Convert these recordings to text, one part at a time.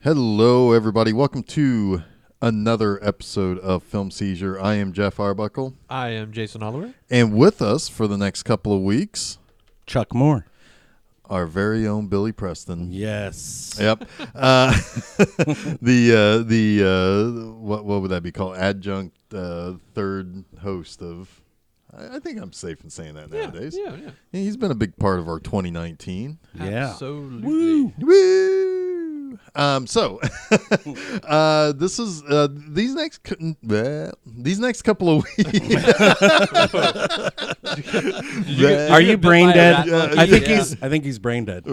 Hello, everybody. Welcome to another episode of Film Seizure. I am Jeff Arbuckle. I am Jason Oliver. And with us for the next couple of weeks, Chuck Moore. our very own Billy Preston. Yes. Yep. What would that be called? Adjunct third host of. I think I'm safe in saying that nowadays. Yeah. He's been a big part of our 2019. Yeah. Absolutely. Woo! This is these next couple of weeks. Are you brain dead? I Yeah. think he's brain dead.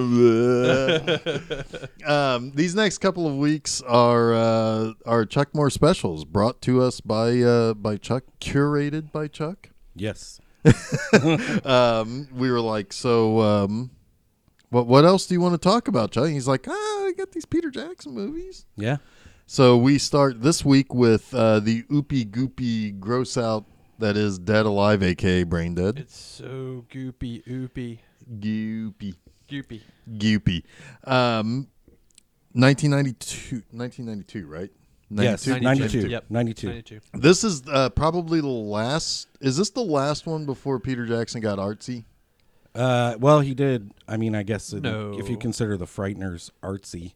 These next couple of weeks are Chuck Moore specials brought to us by Chuck, curated by Chuck. Yes. We were like, so what else do you want to talk about, Chuck? He's like, I got these Peter Jackson movies. Yeah. So we start this week with the oopy goopy gross out that is Dead Alive, aka Brain Dead. It's so goopy, oopy, Goopy. goopy. 1992, right? Yes. 92. Yep. 92. This is probably the last. Is this the last one before Peter Jackson got artsy? Well, he did. I mean, I guess No. if you consider the Frighteners artsy.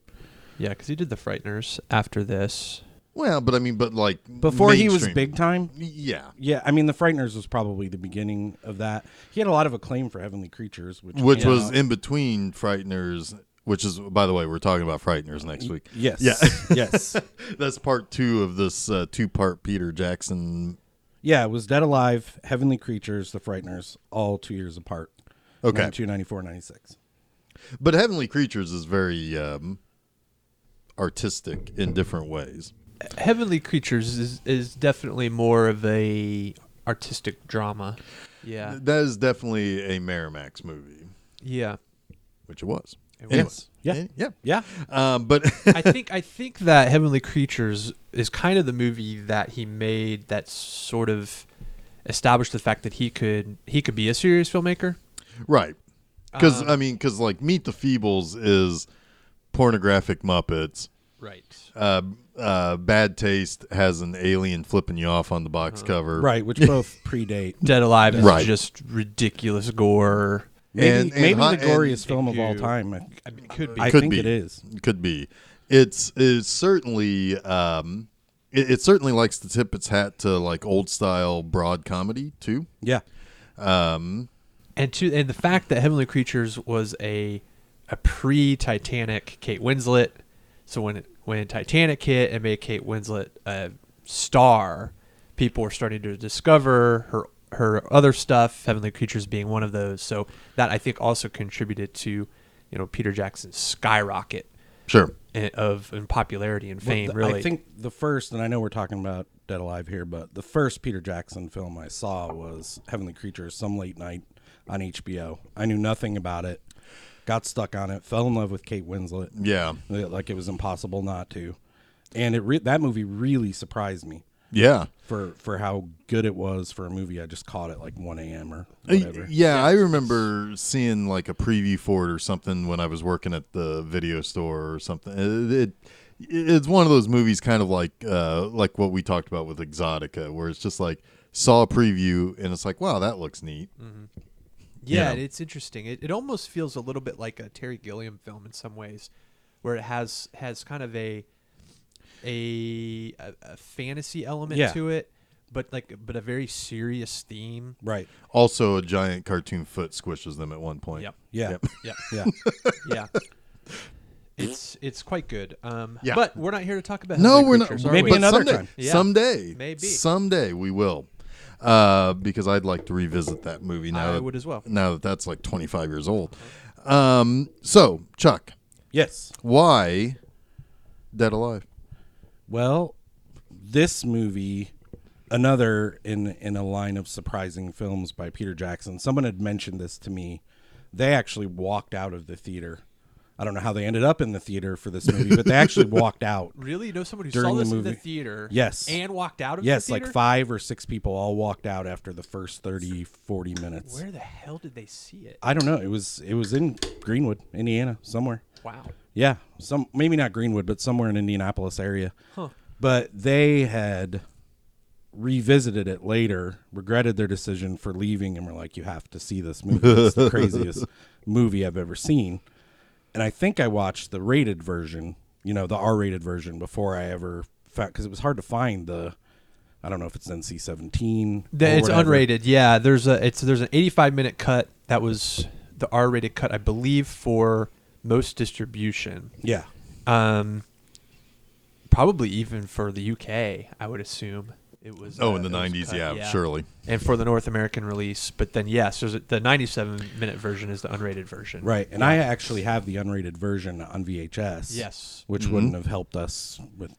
Yeah, because he did the Frighteners after this. Well, but like Before he was mainstream. big time. Yeah. Yeah, I mean, the Frighteners was probably the beginning of that. He had a lot of acclaim for Heavenly Creatures, which Was in between Frighteners, which is, by the way, we're talking about Frighteners next week. Yes. Yeah. Yes. That's part 2 of this 2-part Peter Jackson. Yeah, it was Dead Alive, Heavenly Creatures, the Frighteners, all 2 years apart. Okay. 92, 94, 96. But Heavenly Creatures is very artistic in different ways. Heavenly Creatures is definitely more of a artistic drama. Yeah. That is definitely a Miramax movie, Yeah. which it was. It Anyway. was. Yeah. Yeah. Yeah. But I think that Heavenly Creatures is kind of the movie that he made that sort of established the fact that he could be a serious filmmaker. right. Because like Meet the Feebles is pornographic Muppets. Right. Bad Taste has an alien flipping you off on the box cover. Right, which both predate. Dead Alive is Right. just ridiculous gore. Maybe And the goriest film of all you- time. I mean, it could be. I Could think be. it is. Could be. It's certainly it certainly likes to tip its hat to like old style broad comedy too. Yeah. And the fact that Heavenly Creatures was a pre-Titanic Kate Winslet, so when Titanic hit and made Kate Winslet a star, people were starting to discover her other stuff, Heavenly Creatures being one of those. So that I think also contributed to, Peter Jackson's skyrocket Sure. in popularity and fame. Really, I think the first, and I know we're talking about Dead Alive here, but the first Peter Jackson film I saw was Heavenly Creatures some late night on HBO. I knew nothing about it. Got stuck on it. Fell in love with Kate Winslet. Yeah. Like it was impossible not to. And that movie really surprised me Yeah. for how good it was for a movie I just caught at like 1 a.m. or whatever. Yeah, I remember seeing like a preview for it or something when I was working at the video store or something. It's one of those movies kind of like what we talked about with Exotica, where it's just like saw a preview and it's like, wow, that looks neat. Mm-hmm. Yeah, Yeah. it's interesting. It almost feels a little bit like a Terry Gilliam film in some ways, where it has kind of a fantasy element to it, but a very serious theme. Right. Also, a giant cartoon foot squishes them at one point. Yep. Yeah. Yep. Yep. Yeah. Yeah. It's quite good. Yeah. But we're not here to talk about No, Heavenly we're not. Creatures, are Maybe we? another someday, time. Yeah. Someday. Maybe. Someday we will. Because I'd like to revisit that movie now. I would as well. Now that that's like 25 years old. So, Chuck, Yes. why Dead Alive? Well, this movie, another in a line of surprising films by Peter Jackson. Someone had mentioned this to me. They actually walked out of the theater I don't know how they ended up in the theater for this movie, but they actually walked out. Really? You know someone who During saw the this in movie? the theater Yes. and walked out of Yes, the theater? like 5 or 6 people all walked out after the first 30, 40 minutes. Where the hell did they see it? I don't know. It was in Greenwood, Indiana, somewhere. Wow. Yeah, maybe not Greenwood, but somewhere in Indianapolis area. Huh. But they had revisited it later, regretted their decision for leaving, and were like, "You have to see this movie. It's the craziest movie I've ever seen." And I think I watched the rated version, the R-rated version, before I ever found, because it was hard to find I don't know if it's NC-17. It's unrated. Yeah, there's an 85-minute cut that was the R-rated cut, I believe, for most distribution. Yeah. Probably even for the UK, I would assume. It was in the it was 90s, cut, yeah, surely. And for the North American release, but then yes, the 97-minute version is the unrated version. Right, and I actually have the unrated version on VHS. Yes. Which wouldn't have helped us with,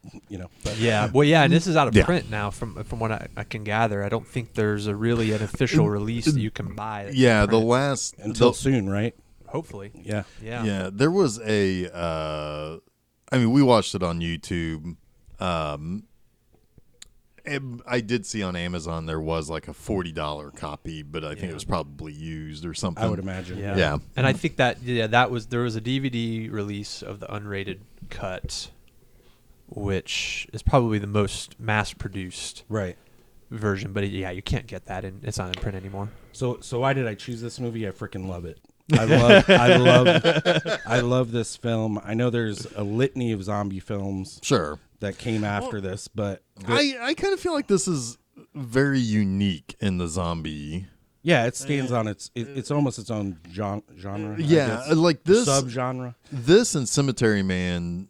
But Yeah, well, yeah, and this is out of Yeah. print now, from what I can gather. I don't think there's an official release that you can buy. that's Yeah, in the print. last until soon, right? Hopefully. Yeah. Yeah. Yeah, there was we watched it on YouTube. And I did see on Amazon there was like a $40 copy, but I think Yeah. it was probably used or something. I would imagine. Yeah. Yeah. And I think there was a DVD release of the unrated cut, which is probably the most mass produced Right. version, but yeah, you can't get that and it's not in print anymore. So why did I choose this movie? I freaking love it. I love this film. I know there's a litany of zombie films Sure. that came after this, but I kind of feel like this is very unique in the zombie. yeah, it stands on it's almost its own genre. I Yeah, guess. like this subgenre. This and Cemetery Man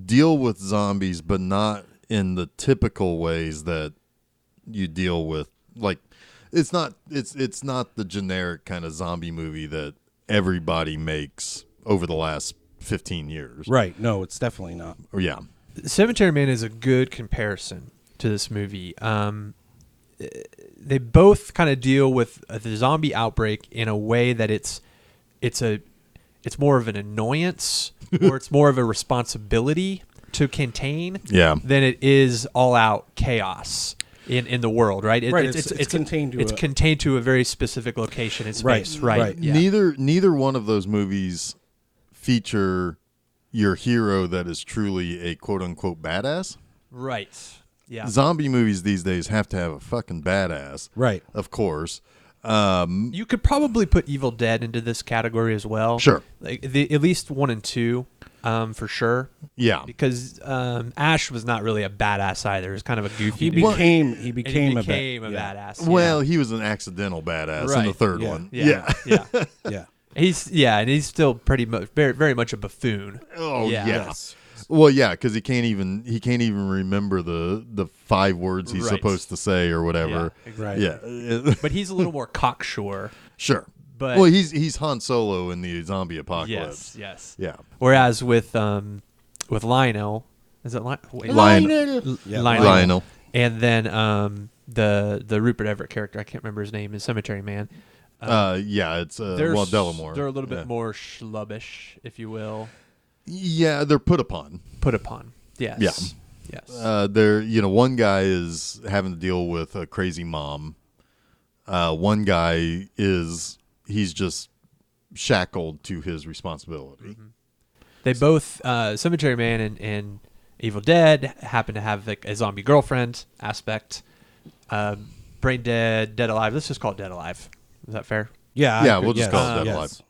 deal with zombies, but not in the typical ways that you deal with. Like, it's not the generic kind of zombie movie that everybody makes over the last 15 years. Right. No, it's definitely not. Or yeah. Cemetery Man is a good comparison to this movie. They both kind of deal with the zombie outbreak in a way that it's more of an annoyance or it's more of a responsibility to contain Yeah. than it is all out chaos in the world, right? Right, it's contained to it's contained to a very specific location in space, Right, right? right. Yeah. Neither one of those movies feature your hero that is truly a quote unquote badass. Right. Yeah. Zombie movies these days have to have a fucking badass. Right. Of course. You could probably put Evil Dead into this category as well. Sure. Like at least 1 and 2, for sure. Yeah. Because Ash was not really a badass either. He was kind of a goofy He dude. became And he became a badass. Well, he was an accidental badass in the Right. third Yeah. one. Yeah. Yeah. Yeah. And he's still pretty much very much a buffoon. Oh Yeah. yeah. Yes. Well, yeah, because he can't even remember the 5 words he's Right. supposed to say or whatever. Right. Yeah. But he's a little more cocksure. Sure. But Well, he's Han Solo in the zombie apocalypse. yes. Yeah. Whereas with Lionel, is it Lionel. Yeah. Lionel. And then the Rupert Everett character, I can't remember his name, is Cemetery Man. Yeah, it's Delamore. They're a little bit Yeah. more schlubbish, if you will. Yeah, they're put upon. Put upon. Yes. Yeah. Yes. They're one guy is having to deal with a crazy mom. One guy he's just shackled to his responsibility. Mm-hmm. They both Cemetery Man and Evil Dead happen to have like a zombie girlfriend aspect. Brain Dead, Dead Alive. Let's just call it Dead Alive. Is that fair? Yeah. Yeah, we'll just call it Dead Alive.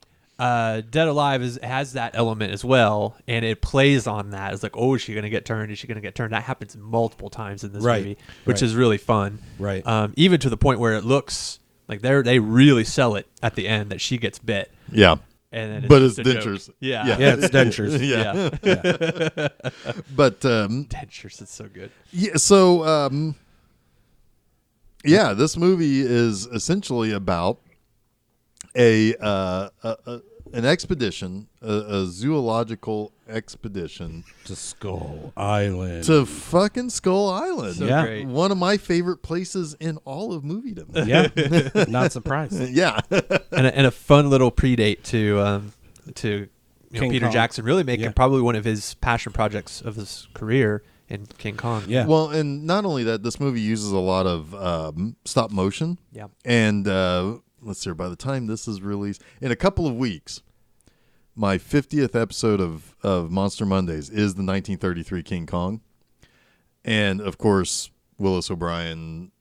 Dead Alive has that element as well, and it plays on that. It's like, oh, is she going to get turned? Is she going to get turned? That happens multiple times in this Right, movie, which right. is really fun. Right. Even to the point where it looks like they really sell it at the end that she gets bit. Yeah. And then But just it's a joke. dentures. Yeah. Yeah, it's dentures. Yeah. Yeah. But Dentures. It's so good. yeah, so yeah, this movie is essentially about an expedition, a zoological expedition To Skull Island. to fucking Skull Island. So Yeah. great. One of my favorite places in all of moviedom. Yeah. Not surprised. Yeah. And a fun little predate to King Peter Kong. Jackson really making probably one of his passion projects of his career in King Kong. Yeah. Well, and not only that, this movie uses a lot of stop motion. Yeah. And let's see, by the time this is released, in a couple of weeks, my 50th episode of Monster Mondays is the 1933 King Kong. And, of course, Willis O'Brien,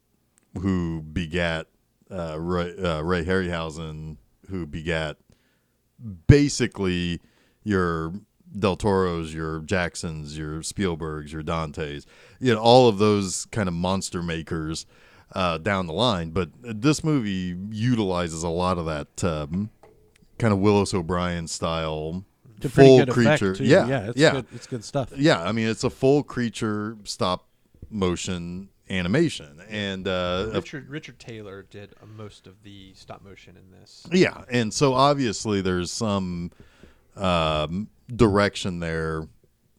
who begat Ray Harryhausen, who begat basically your Del Toros, your Jacksons, your Spielbergs, your Dantes, all of those kind of monster makers down the line. But this movie utilizes a lot of that kind of Willis O'Brien style To pretty full good effect, creature. too. Yeah, It's yeah, good. It's good stuff. yeah. I mean, it's a full creature stop motion animation, and Richard Taylor did most of the stop motion in this. yeah, and so obviously there's some direction there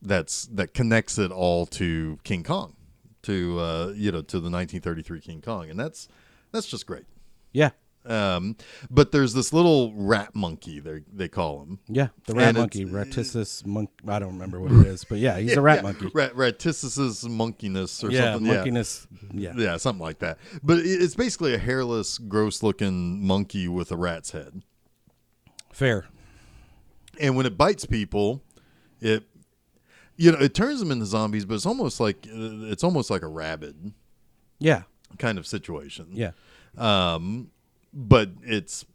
that connects it all to King Kong, to to the 1933 King Kong, and that's just great. Yeah. But there's this little rat monkey they call him. Yeah. The rat And monkey, Ratisis monkey. I don't remember what it is, but yeah, he's a rat monkey. Ratisis monkeyness or Yeah, something. monkeyness. Yeah. Yeah, something like that. But it's basically a hairless, gross-looking monkey with a rat's head. Fair. And when it bites people, it turns them into zombies, but it's almost like a rabid Yeah. kind of situation. Yeah. But it's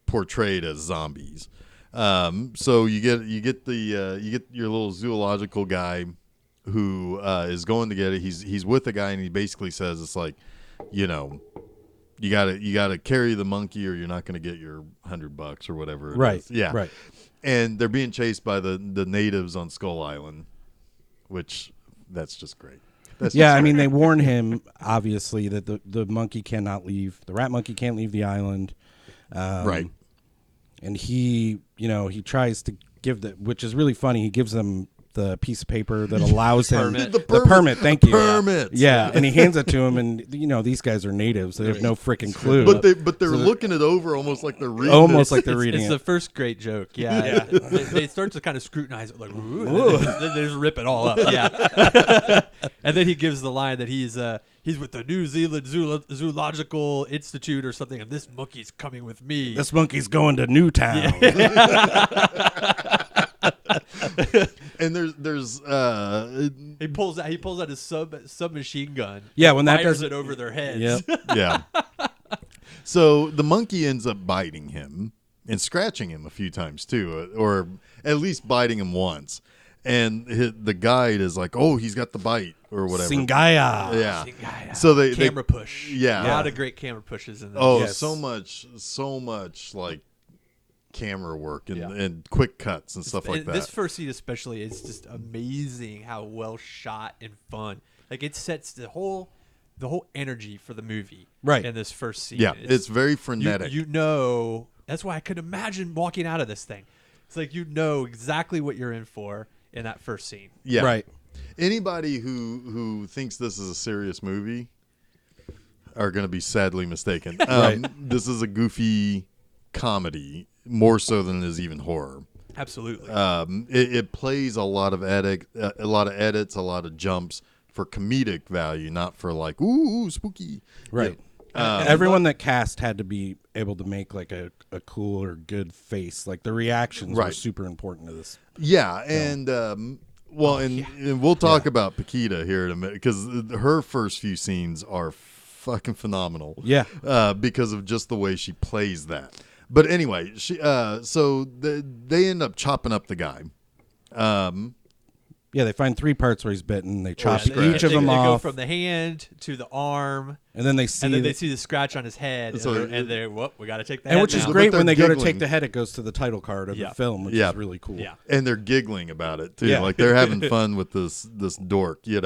portrayed as zombies. So you get your little zoological guy who is going to get it. He's with a guy, and he basically says it's like, you gotta carry the monkey, or you're not going to get your $100 or whatever it Right. is. Yeah. Right. And they're being chased by the natives on Skull Island, which that's just great. Yeah, I mean, they warn him, obviously, that the monkey cannot leave. The rat monkey can't leave the island. Right. And he tries to give which is really funny. He gives them the piece of paper that allows him Permit. the permit. Thank you. Permits. Yeah, and he hands it to him, and these guys are natives. They have no freaking clue. But they're looking it over almost like they're reading. Almost like it. they're reading It's it. the first great joke. Yeah. They start to kind of scrutinize it, like, ooh, and then they just rip it all up. Yeah. And then he gives the line that he's with the New Zealand Zoological Institute or something, and this monkey's coming with me. This monkey's going to Newtown. And there's he pulls out his submachine gun. Yeah, when that fires does it over their heads. Yep. yeah. So the monkey ends up biting him and scratching him a few times too, or at least biting him once. And the guide is like, "Oh, he's got the bite or whatever." Singaya. Yeah. So they Camera push. Yeah. A lot of great camera pushes in this. Oh, Yes. so much like camera work and, Yeah. and quick cuts and stuff like And that. this first scene especially is just amazing how well shot and fun. Like it sets the whole energy for the movie. Right. In this first scene. Yeah, it's very frenetic. That's why I could imagine walking out of this thing. It's like exactly what you're in for in that first scene. Yeah. Right. Anybody who thinks this is a serious movie are going to be sadly mistaken. Right. This is a goofy comedy, more so than it is even horror. Absolutely. It plays a lot of edits, a lot of jumps for comedic value, not for like ooh spooky. Right. Yeah. Everyone that cast had to be able to make like a cool or good face. Like the reactions were Right. super important to this. Yeah, and and we'll talk about Paquita here in a minute because her first few scenes are fucking phenomenal. Yeah. Because of just the way she plays that. But anyway, they end up chopping up the guy. Yeah, they find 3 parts where he's bitten. They chop Yeah, each of them they go off, from the hand to the arm, and then they see, and then they see the scratch on his head, So- and they're we got to take that. and which is now. great But when they they're go to giggling. take the head. It goes to the title card of Yeah. the film, which Yeah. is really cool. Yeah. And they're giggling about it too. Yeah. Like they're having fun with this dork, Yeah.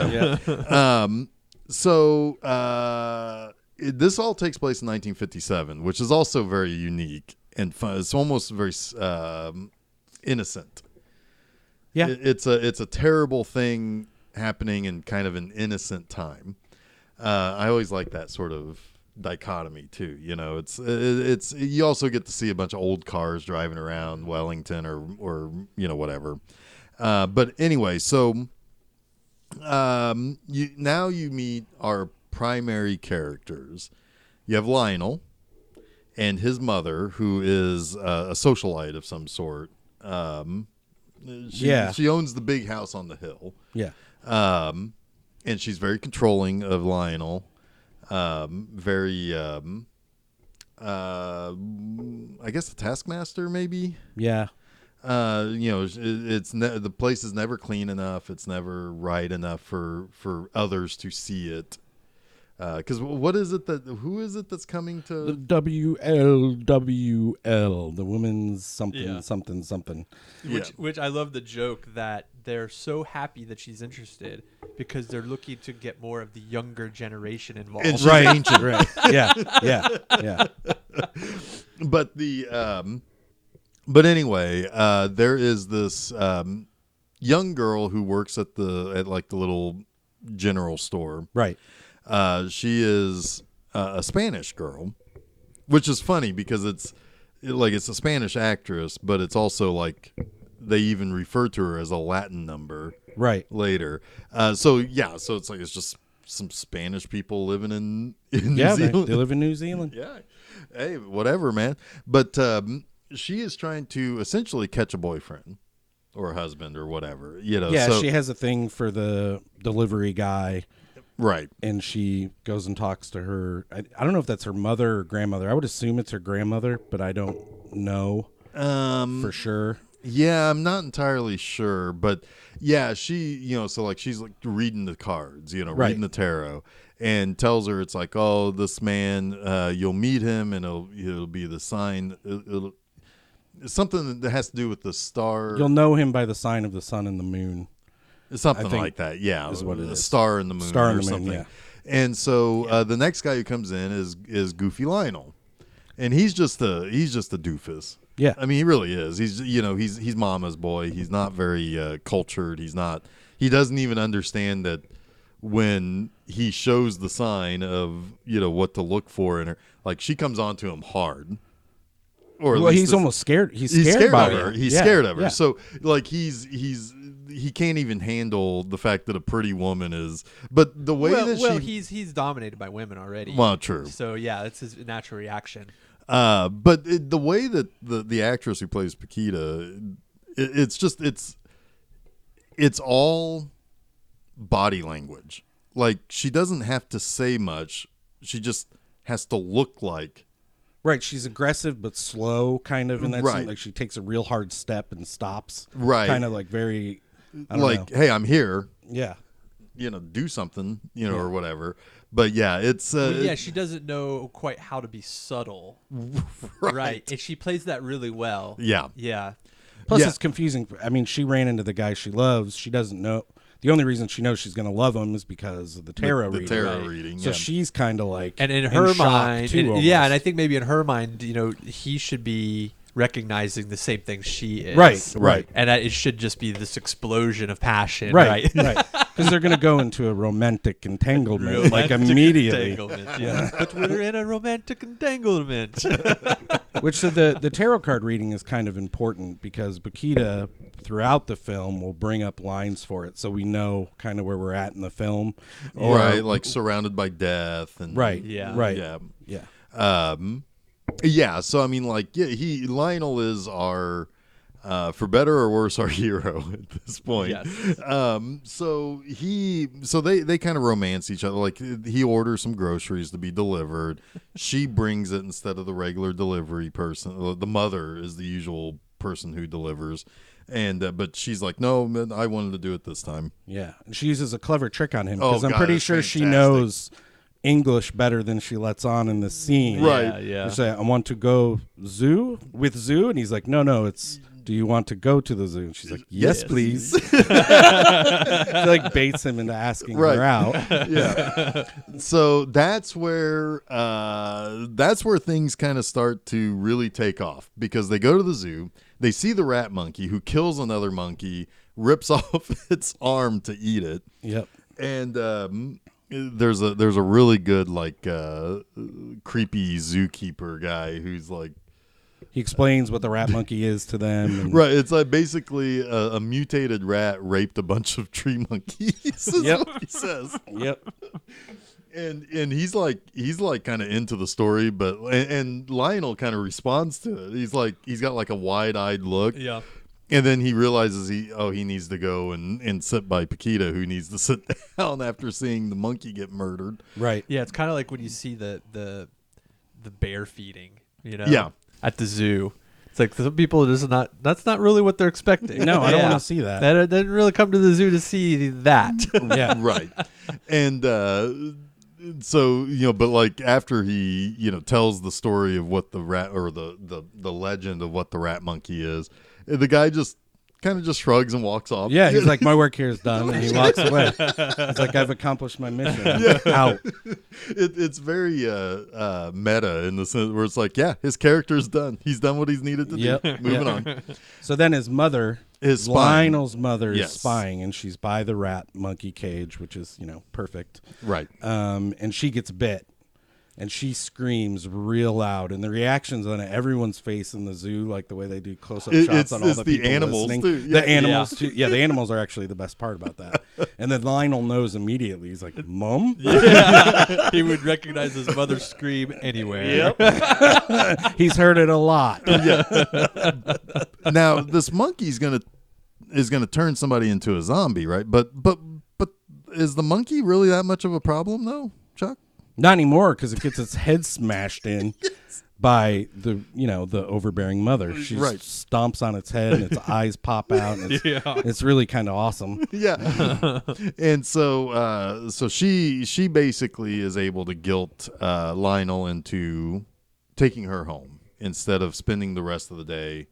This all takes place in 1957, which is also very unique and fun. It's almost very innocent. Yeah. It's a terrible thing happening in kind of an innocent time. I always like that sort of dichotomy too. You know, it's you also get to see a bunch of old cars driving around Wellington or you know, whatever. But anyway, so you meet our primary characters. You have Lionel and his mother, who is a socialite of some sort. She owns the big house on the hill. Yeah. And she's very controlling of Lionel. Very, I guess the taskmaster, maybe. Yeah. You know, the place is never clean enough. It's never right enough for others to see it. Because who is it that's coming to The WLWL, the women's something. Which I love the joke that they're so happy that she's interested because they're looking to get more of the younger generation involved. And she's ancient. Right. Yeah. But anyway, there is this young girl who works at like the little general store. Right. She is a Spanish girl, which is funny because it's a Spanish actress, but it's also like they even refer to her as a Latin number Right. later. So it's just some Spanish people living in New They Zealand. live in New Zealand. Yeah. Hey, whatever, man. But she is trying to essentially catch a boyfriend or a husband or whatever. You know. Yeah, so, she has a thing for the delivery guy. right. And she goes and talks to her. I don't know if that's her mother or grandmother. I would assume it's her grandmother, but I don't know for sure. Yeah, I'm not entirely sure, but yeah, she, so like she's like reading the cards, Right. reading the tarot, and tells her it's like, oh, this man, you'll meet him, and it'll be the sign. It's something that has to do with the star. You'll know him by the sign of the sun and the moon. Something I think like that, yeah. is what it a is. star in the moon Star in or the moon, something. yeah. And so the next guy who comes in is Goofy Lionel, and he's just a doofus. Yeah. I mean, he really is. He's mama's boy. He's not very cultured. He doesn't even understand that when he shows the sign of what to look for in her, like she comes on to him hard. Or at Well, least he's almost scared. He's scared of by her. her. He's Yeah, scared of her. yeah. So like he can't even handle the fact that a pretty woman is. But the way he's dominated by women already. Well, true. So yeah, that's his natural reaction. But the way that the actress who plays Paquita, it's all body language. Like she doesn't have to say much. She just has to look like. Right, she's aggressive but slow, kind of, in that Right. scene. Like she takes a real hard step and stops. Right. Kind of like very, I don't like, know. hey, I'm here. Yeah. Do something, or whatever. But yeah, it's She doesn't know quite how to be subtle. Right. And she plays that really well. Yeah. Yeah. Plus, Yeah. it's confusing. I mean, she ran into the guy she loves. She doesn't know. The only reason she knows she's going to love him is because of the tarot the reading. tarot Right. reading. So yeah. she's kind of like, And in her shock, mind, too, and almost. I think maybe in her mind, he should be recognizing the same thing she is. Right. And that it should just be this explosion of passion. Right, Right. right. Because they're going to go into a romantic entanglement, like immediately. Entanglement, yeah. But we're in a romantic entanglement. Which so the tarot card reading is kind of important because Paquita throughout the film will bring up lines for it, so we know kind of where we're at in the film. Right, like surrounded by death and Right. Yeah. Right. yeah. Yeah. Yeah, so I mean, like, yeah, Lionel is our, for better or worse, our hero at this point. Yes. So they kind of romance each other. Like he orders some groceries to be delivered. She brings it instead of the regular delivery person. The mother is the usual person who delivers, and but she's like, no, man, I wanted to do it this time. Yeah. And she uses a clever trick on him Oh, because I'm God, pretty it's sure she fantastic. knows English better than she lets on in the scene. Right. Yeah. She say, I want to go zoo, and he's like, no, it's, do you want to go to the zoo? And she's like, yes. Please. She like baits him into asking Right. her out. Yeah. So that's where things kind of start to really take off because they go to the zoo. They see the rat monkey who kills another monkey, rips off its arm to eat it. Yep. And there's a really good like creepy zookeeper guy who's like, He explains what the rat monkey is to them. And right, it's like basically a mutated rat raped a bunch of tree monkeys. Is Yep. what he says. Yep. And he's like kind of into the story, but and Lionel kind of responds to it. He's got like a wide-eyed look. Yeah. And then he realizes he needs to go and sit by Paquita, who needs to sit down after seeing the monkey get murdered. Right. Yeah, it's kind of like when you see the bear feeding, Yeah. at the zoo. It's like some people that's not really what they're expecting. No, I don't want to see that. They didn't really come to the zoo to see that. Yeah. Right. And so, but like after he, tells the story of what the rat or the legend of what the rat monkey is, the guy just kind of just shrugs and walks off. Yeah, he's like, my work here is done, and he walks away. He's like, I've accomplished my mission. Out. It's very meta in the sense where it's like, yeah, his character's done. He's done what he's needed to Yep. do. Moving Yep. on. So then his mother, His spying. Lionel's mother, Yes. is spying, and she's by the rat monkey cage, which is, perfect. Right. And she gets bit, and she screams real loud, and the reactions on everyone's face in the zoo, like the way they do close-up shots on all it's the the people animals, listening. too. Yeah. The animals too. Yeah, the animals are actually the best part about that. And then Lionel knows immediately. He's like, Mom? He would recognize his mother's scream anywhere. Yep. He's heard it a lot. Now this monkey is gonna turn somebody into a zombie, right? But is the monkey really that much of a problem, though, Chuck? Not anymore, because it gets its head smashed in by the overbearing mother. She Right. stomps on its head, and its eyes pop out. And it's really kind of awesome. Yeah. And so she basically is able to guilt Lionel into taking her home instead of spending the rest of the day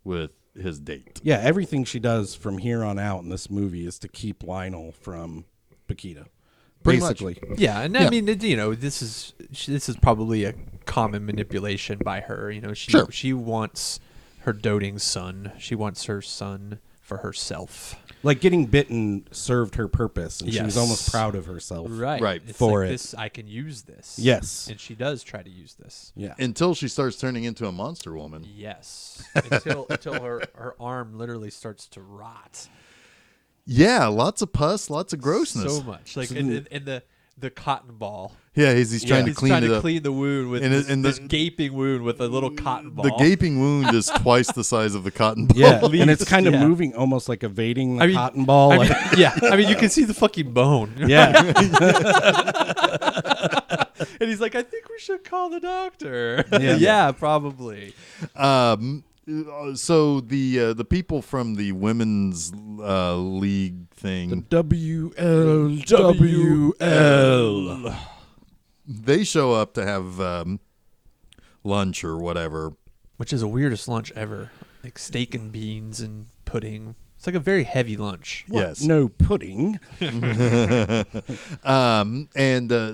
with his date. Yeah, everything she does from here on out in this movie is to keep Lionel from Paquita. Pretty much. Basically. Yeah, and I mean, this is probably a common manipulation by her. Sure. She wants her doting son. She wants her son for herself. Like getting bitten served her purpose, and she was Yes. almost proud of herself. Right. It's For like it. This, I can use this. Yes. And she does try to use this. Yeah. Until she starts turning into a monster woman. Yes. Until her arm literally starts to rot. Yeah, lots of pus, lots of grossness. So much. Like in the cotton ball. Yeah, he's trying to He's clean trying it to up. clean the wound with this gaping wound with a little cotton ball. The gaping wound is twice the size of the cotton ball. Yeah, and it's kind of Yeah. moving almost like evading the I mean- cotton ball. I mean, like- yeah. I mean, you can see the fucking bone. yeah. And he's like, I think we should call the doctor. Yeah. Yeah, probably. So the people from the women's league thing, WLWL. they show up to have lunch or whatever. Which is the weirdest lunch ever. Like steak and beans and pudding. It's like a very heavy lunch. Yes. No pudding.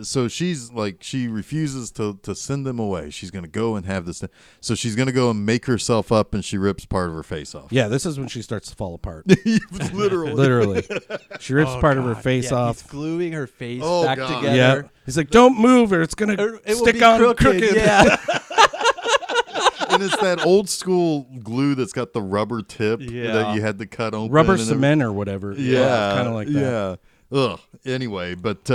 So she's like, she refuses to send them away. She's going to go and have this. So she's going to go and make herself up, and she rips part of her face off. Yeah, this is when she starts to fall apart. Literally. Literally. She rips Oh, part of her God. face Yeah, off. He's gluing her face Oh, back God. together. Yeah. He's like, don't move or it's going Or to it will stick be on crooked. Yeah. And it's that old school glue that's got the rubber tip Yeah. that you had to cut open. Rubber and cement or whatever. Yeah. Kind of like that. Yeah. Ugh. Anyway, but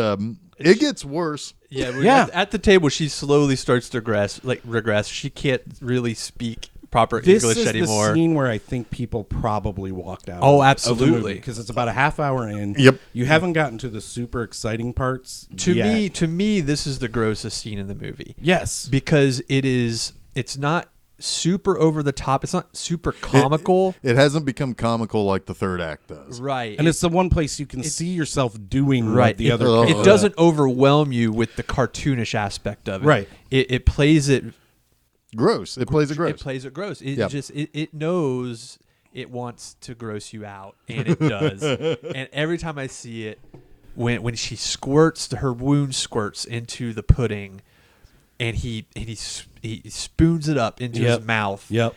it gets worse. Yeah, Yeah. At the table, she slowly starts to regress. She can't really speak proper This English is anymore. the scene where I think people probably walked out. Oh, absolutely. Because it's about a half hour in. Yep. You haven't gotten to the super exciting parts. To yet. me, this is the grossest scene in the movie Yes. because it's not super over the top. It's not super comical. It hasn't become comical like the third act does. Right. And it's the one place you can see yourself doing right. what the other. Oh. It doesn't overwhelm you with the cartoonish aspect of it. Right. It plays it. Gross. It plays it gross. It plays it gross. It Yep. just it knows it wants to gross you out, and it does. And every time I see it, when she squirts, her wound squirts into the pudding, and he spoons it up into his mouth. Yep.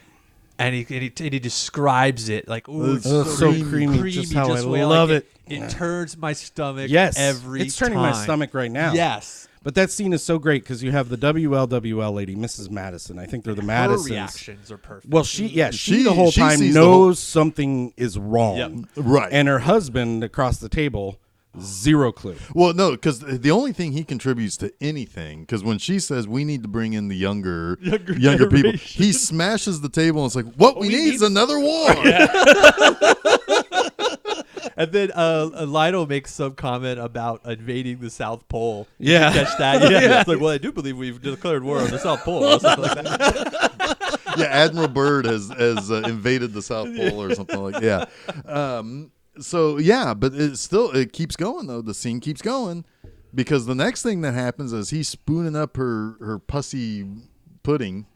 And he describes it like, ooh, it's so creamy, just how I love it. It turns my stomach Yes, every it's turning time. my stomach right now. Yes. But that scene is so great because you have the WLWL lady, Mrs. Madison. I think they're the Her Madisons. reactions are perfect. Well, she the whole she time sees knows something is wrong. Yep. Right. And her husband across the table, zero clue. Well, no, because the only thing he contributes to anything, because when she says we need to bring in the younger people, generation. he smashes the table and it's like, what we need is another war. And then Lionel makes some comment about invading the South Pole. Yeah. Did you catch that? Yeah. It's like, well, I do believe we've declared war on the South Pole. Or something like that. Yeah, Admiral Byrd has invaded the South Pole or something like that. Yeah. So, yeah, but it keeps going, though. The scene keeps going because the next thing that happens is he's spooning up her pussy pudding.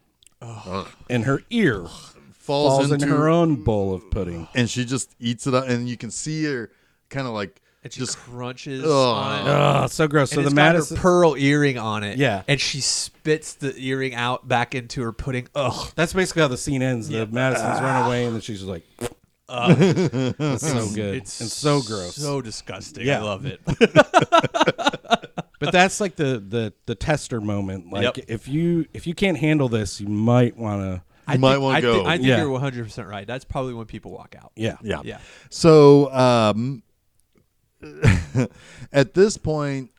And her ear falls into her own bowl of pudding. And she just eats it up, and you can see her kind of like And she just crunches on it. Oh, so gross. And So it's the got Madison her pearl earring on it. Yeah. And she spits the earring out back into her pudding. Ugh. That's basically how the scene ends. The Madisons run away, and then she's just like, it's so good. It's so gross. So disgusting. Yeah. I love it. But that's like the tester moment. Like Yep. if you can't handle this, you might want to. I go. I think Yeah. you're 100% right. That's probably when people walk out. Yeah. Yeah. So at this point,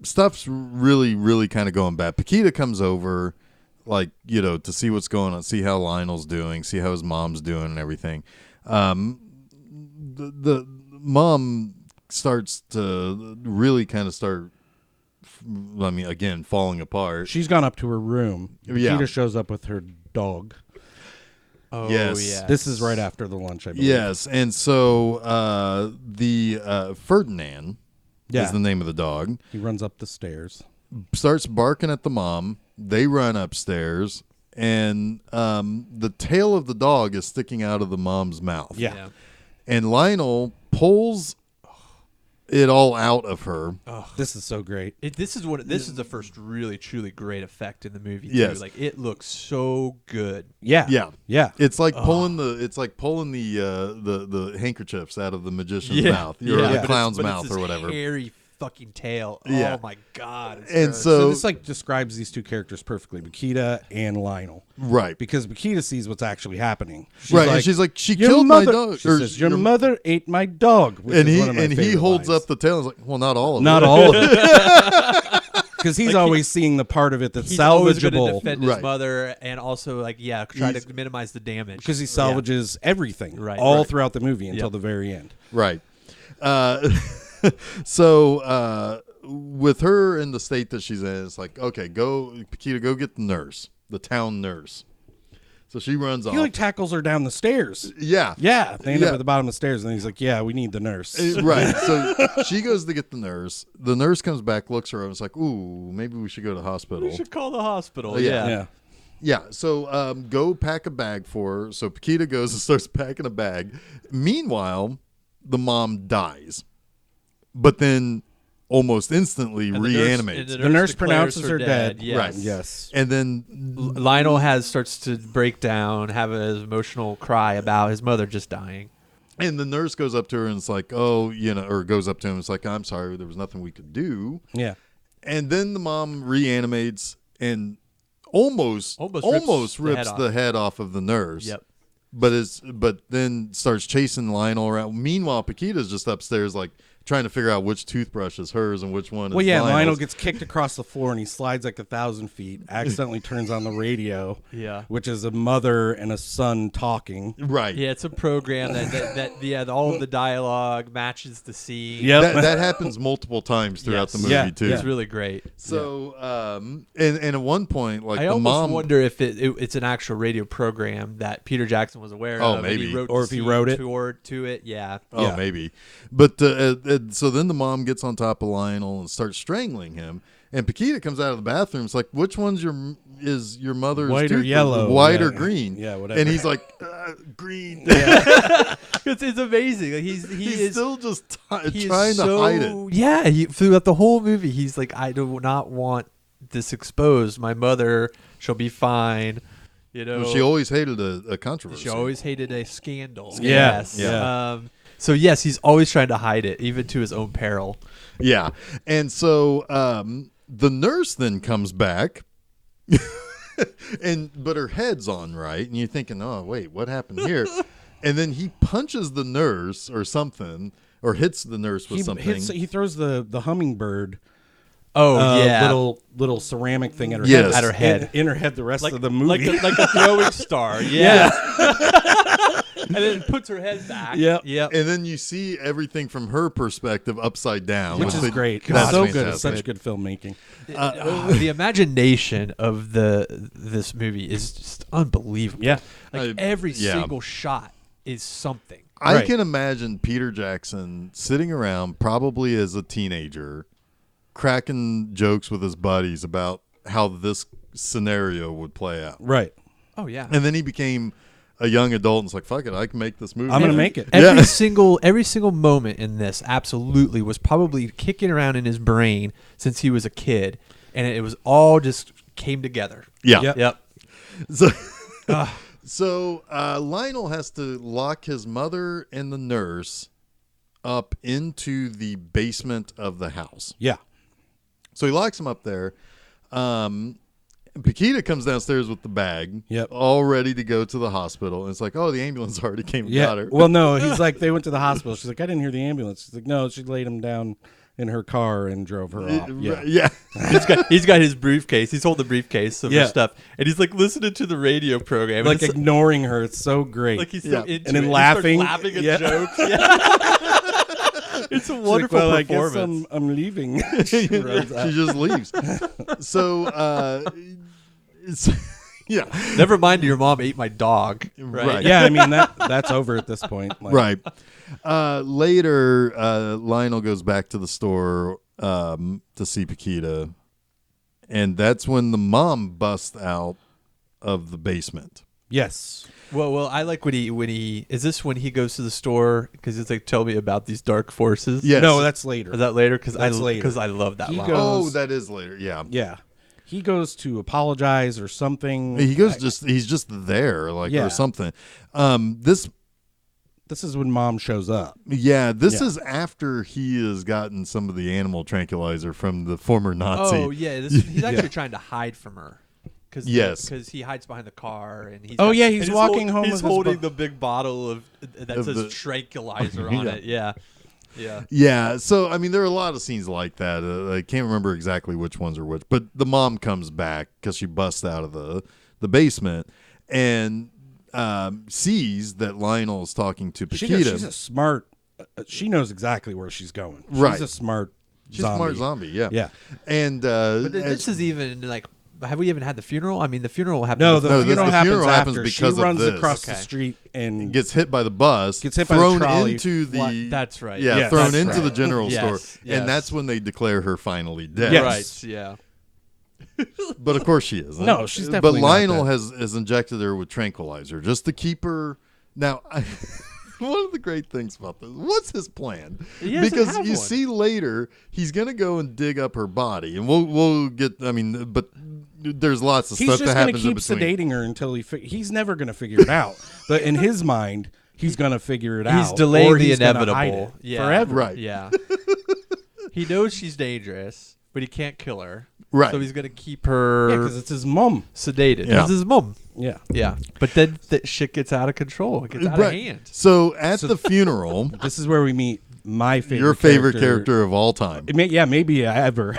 stuff's really, really kind of going bad. Paquita comes over, like, to see what's going on, see how Lionel's doing, see how his mom's doing and everything. The mom starts to really kind of start, again, falling apart. She's gone up to her room. Yeah. Nikita shows up with her dog. Oh, Yes. yeah. This is right after the lunch, I believe. Yes, and so the Ferdinand Yeah. is the name of the dog. He runs up the stairs. Starts barking at the mom. They run upstairs, and the tail of the dog is sticking out of the mom's mouth. Yeah. And Lionel pulls it all out of her. This is so great. This is the first really truly great effect in the movie. Too. Yes. Like it looks so good. Yeah. Yeah. Yeah. It's like pulling the handkerchiefs out of the magician's mouth, or But the it's- clown's but it's mouth, this or whatever. Hairy fucking tail. Yeah. Oh my god. It's And gross. So this like describes these two characters perfectly, Bakita and Lionel. Right. Because Bakita sees what's actually happening. Right. And she's like, she "Your killed mother-" my dog. She says, your mother ate my dog. Which And is he one of my he favorite holds lines. up the tail and is like, well, not all of Not it. all of it. Because he's always seeing the part of it that's he's always going to salvageable. defend his Right. mother and also try to minimize the damage Because he salvages everything Right. all Right. throughout the movie until Yep. the very end. Right. So with her in the state that she's in, it's like, okay, Paquita, go get the nurse, the town nurse. So she runs off. He like tackles her down the stairs. Yeah. Yeah, they end Yeah. up at the bottom of the stairs, and he's like, "Yeah, we need the nurse." Right. So she goes to get the nurse. The nurse comes back, looks her over, and it's like, ooh, maybe we should go to the hospital. We should call the hospital. Yeah. Yeah. Yeah, so go pack a bag for her. So Paquita goes and starts packing a bag. Meanwhile, the mom dies, but then almost instantly And the reanimates. The nurse declares pronounces her dead. Yes. Right. Yes. And then Lionel starts to break down, have an emotional cry about his mother just dying. and the nurse goes up to her and it's like, oh, or goes up to him. It's like, I'm sorry, there was nothing we could do. Yeah. And then the mom reanimates and almost rips the head off of the nurse. Yep. But then starts chasing Lionel around. Meanwhile, Paquita's just upstairs, like trying to figure out which toothbrush is hers and which one is Well, yeah, Lionel's. Lionel gets kicked across the floor and he slides like 1,000 feet, accidentally turns on the radio, Yeah. which is a mother and a son talking. Right. Yeah, it's a program that all of the dialogue matches the scene. Yep. That happens multiple times throughout the movie Yeah, too. It's really great. So, and at one point, like I the almost mom, wonder if it's an actual radio program that Peter Jackson was aware Oh, of. And maybe. he wrote Or the if he scene wrote it. to it. Yeah. oh Yeah. maybe, but so then the mom gets on top of Lionel and starts strangling him. And Paquita comes out of the bathroom. It's like, which one's your mother's White or toothbrush? yellow? White Yeah. or green? Yeah, whatever. And he's like, green. It's amazing. Like He's is still just he is trying to hide it. Yeah, throughout the whole movie, he's like, I do not want this exposed. My mother, she'll be fine. You know, Well, she always hated a controversy. she always hated a scandal. Yeah. Yes. Yeah. So yes, he's always trying to hide it, even to his own peril. Yeah. And so the nurse then comes back but her head's on right, and you're thinking, oh wait, what happened here? And then he punches the nurse or something, or hits the nurse with something. He throws the hummingbird. Oh yeah, little ceramic thing at her Yes. head. At her head. In her head the rest like of the movie. like a throwing star. Yeah. And then puts her head back. Yep. Yep. And then you see everything from her perspective upside down, Which is great. That's So good. fantastic. Such good filmmaking. The imagination of this movie is just unbelievable. Yeah. Like every yeah. single shot is something. I Right. can imagine Peter Jackson sitting around, probably as a teenager, cracking jokes with his buddies about how this scenario would play out. Right. Oh yeah. And then he became a young adult and it's like, fuck it, I can make this movie. I'm going to make it. Every Yeah. every single moment in this absolutely was probably kicking around in his brain since he was a kid, and it was all just came together. Yeah. Yep. Yep. So Lionel has to lock his mother and the nurse up into the basement of the house. Yeah. So he locks them up there. Paquita comes downstairs with the bag, Yep. all ready to go to the hospital. And it's like, oh, the ambulance already came and Yeah. got her. Well, no, he's like, they went to the hospital. She's like, I didn't hear the ambulance. She's like, no, she laid him down in her car and drove her off. Yeah. Yeah. he's got his briefcase. He's holding the briefcase of Yeah. her stuff, and he's like listening to the radio program, and Like it's ignoring her. It's so great. like he's so Yeah. into And then it. He laughing. starts laughing at Yeah. jokes. Yeah. It's a She's wonderful like, well, performance. I guess I'm leaving. She runs out. She just leaves. So, it's, yeah. Never mind, your mom ate my dog. Right. Right. Yeah, I mean, that's over at this point. Like, Right. Later, Lionel goes back to the store to see Paquita, and that's when the mom busts out of the basement. Yes. Well, I like when he is this when he goes to the store because he's like, tell me about these dark forces. Yes. No, that's later. Is that later? Because That's later. I love that He line. goes- Oh, that is later. Yeah. Yeah. He goes to apologize or something. He goes he's just there, like, Yeah. or something. This This is when Mom shows up. this Yeah. is after he has gotten some of the animal tranquilizer from the former Nazi. Oh yeah, he's actually trying to hide from her. Yes. because he hides behind the car and he's Oh, yeah, he's and walking home He's with his holding bo- the big bottle of that Of says the- tranquilizer on Yeah. it. Yeah, yeah. Yeah, so I mean, there are a lot of scenes like that. I can't remember exactly which ones are which, but the mom comes back because she busts out of the basement and sees that Lionel is talking to Paquita. She's a smart. She knows exactly where she's going. She's Right. a smart. She's a smart zombie, yeah. Yeah. And But this is even like, have we even had the funeral? I mean, the funeral happened. No, before. the No, funeral the happens funeral happens after. because she of runs this. across the Okay. street and gets hit by the bus, Gets hit by the thrown trolley. into the That's right. yeah, Yes, thrown that's into the right. general Yes, store, yes. and that's when they declare her finally dead. Yes. Right. Yeah. But of course she is. No, she's But definitely not Lionel dead. has injected her with tranquilizer just to keep her. Now, one of the great things about this, what's his plan? He doesn't Because have you one. see later he's gonna go and dig up her body, and we'll get. I mean, but there's lots of he's stuff just that going to happens in keep between. sedating her until he's never going to figure it out. But in his mind, he's going to figure it out. He's delaying or the he's gonna hide inevitable. it Yeah. forever. Right. Yeah. He knows she's dangerous, but he can't kill her. Right. So he's gonna keep her Yeah, because it's his mom. sedated. Yeah. This is his mom. Yeah. Yeah. But then that shit gets out of control. It gets out of hand. So at the funeral, This is where we meet my favorite. your favorite character of all time, Maybe ever.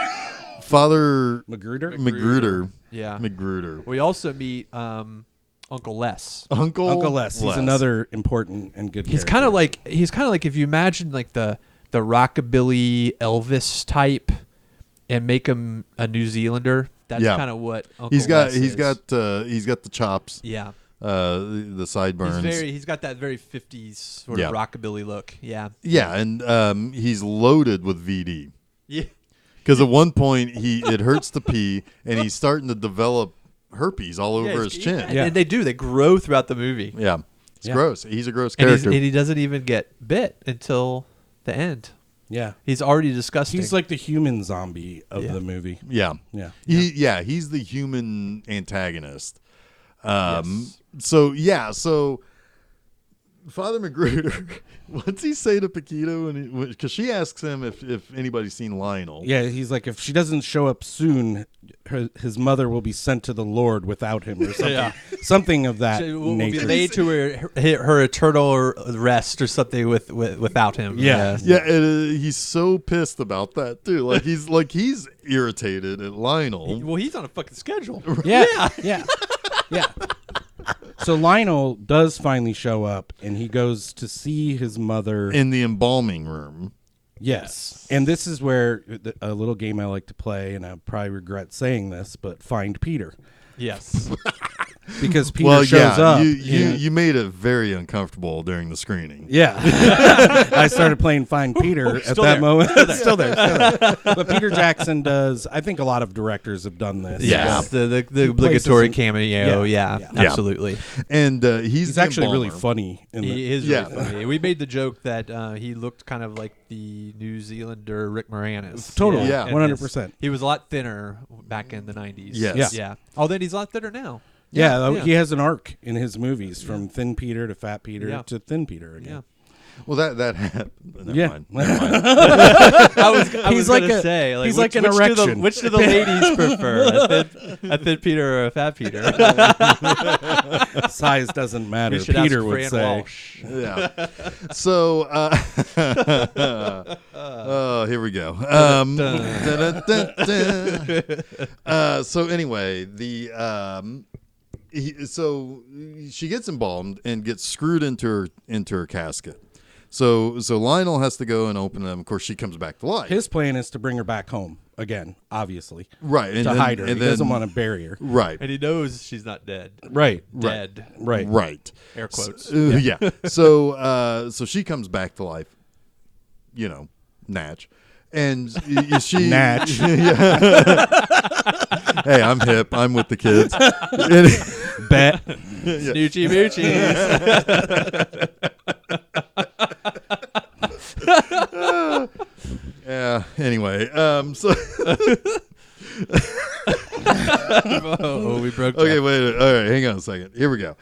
Father Magruder. Magruder. Yeah. Magruder. We also meet Uncle Les. Uncle Les. He's another important and good. He's character. kind of like if you imagine like the rockabilly Elvis type and make him a New Zealander. That's Yeah. kind of what Uncle He's got Les he's is. got the chops, Yeah. the sideburns. He's got that very 50s sort Yeah. of rockabilly look. Yeah. Yeah, and he's loaded with VD. Yeah. Because at one point it hurts to pee, and he's starting to develop herpes all over his chin. And they do. They grow throughout the movie. Yeah, it's Yeah. gross. He's a gross And, character. and he doesn't even get bit until the end. Yeah. He's already disgusting. He's like the human zombie of Yeah. the movie. yeah, Yeah. he's the human antagonist. So Father Magruder, what's he say to Paquito? Because she asks him if anybody's seen Lionel. Yeah, he's like, if she doesn't show up soon, his mother will be sent to the Lord without him, or something, something of that Will nature. be laid to her eternal rest or something without him. Yeah. He's so pissed about that too. He's irritated at Lionel. Well, he's on a fucking schedule. Yeah. So Lionel does finally show up, and he goes to see his mother In the embalming room. Yes. And this is where a little game I like to play, and I probably regret saying this, but Find Peter. Yes. Because Peter shows up. You made it very uncomfortable during the screening. Yeah. I started playing Find Peter at that moment. Still there. But Peter Jackson does, I think a lot of directors have done this. Yeah. The obligatory cameo. Yeah. Absolutely. And he's actually embalmer. really funny. He is really funny. We made the joke that he looked kind of like the New Zealander Rick Moranis. Totally. Yeah. 100%. He was a lot thinner back in the 90s. Yes. Yeah. Oh, then he's a lot thinner now. Yeah, he has an arc in his movies from Thin Peter to Fat Peter to Thin Peter again. Yeah. Well, that happened. Never mind. I was like gonna say, he's like an erection. Which do the ladies prefer, a thin Peter or a fat Peter? Size doesn't matter. We should Peter ask would Fran say. Walsh. Yeah. So, here we go. So anyway, so she gets embalmed and gets screwed into her casket. So Lionel has to go and open them. Of course, she comes back to life. His plan is to bring her back home again, obviously. Right. To hide her. He doesn't want to bury her. Right. And he knows she's not dead. Right. Dead. Right. Right. Air quotes. Yeah. So she comes back to life. Natch. And she Natch. Hey, I'm hip. I'm with the kids. Bet. Snoochie moochies. Yeah. Anyway, so we broke. okay, wait. All right, hang on a second. Here we go.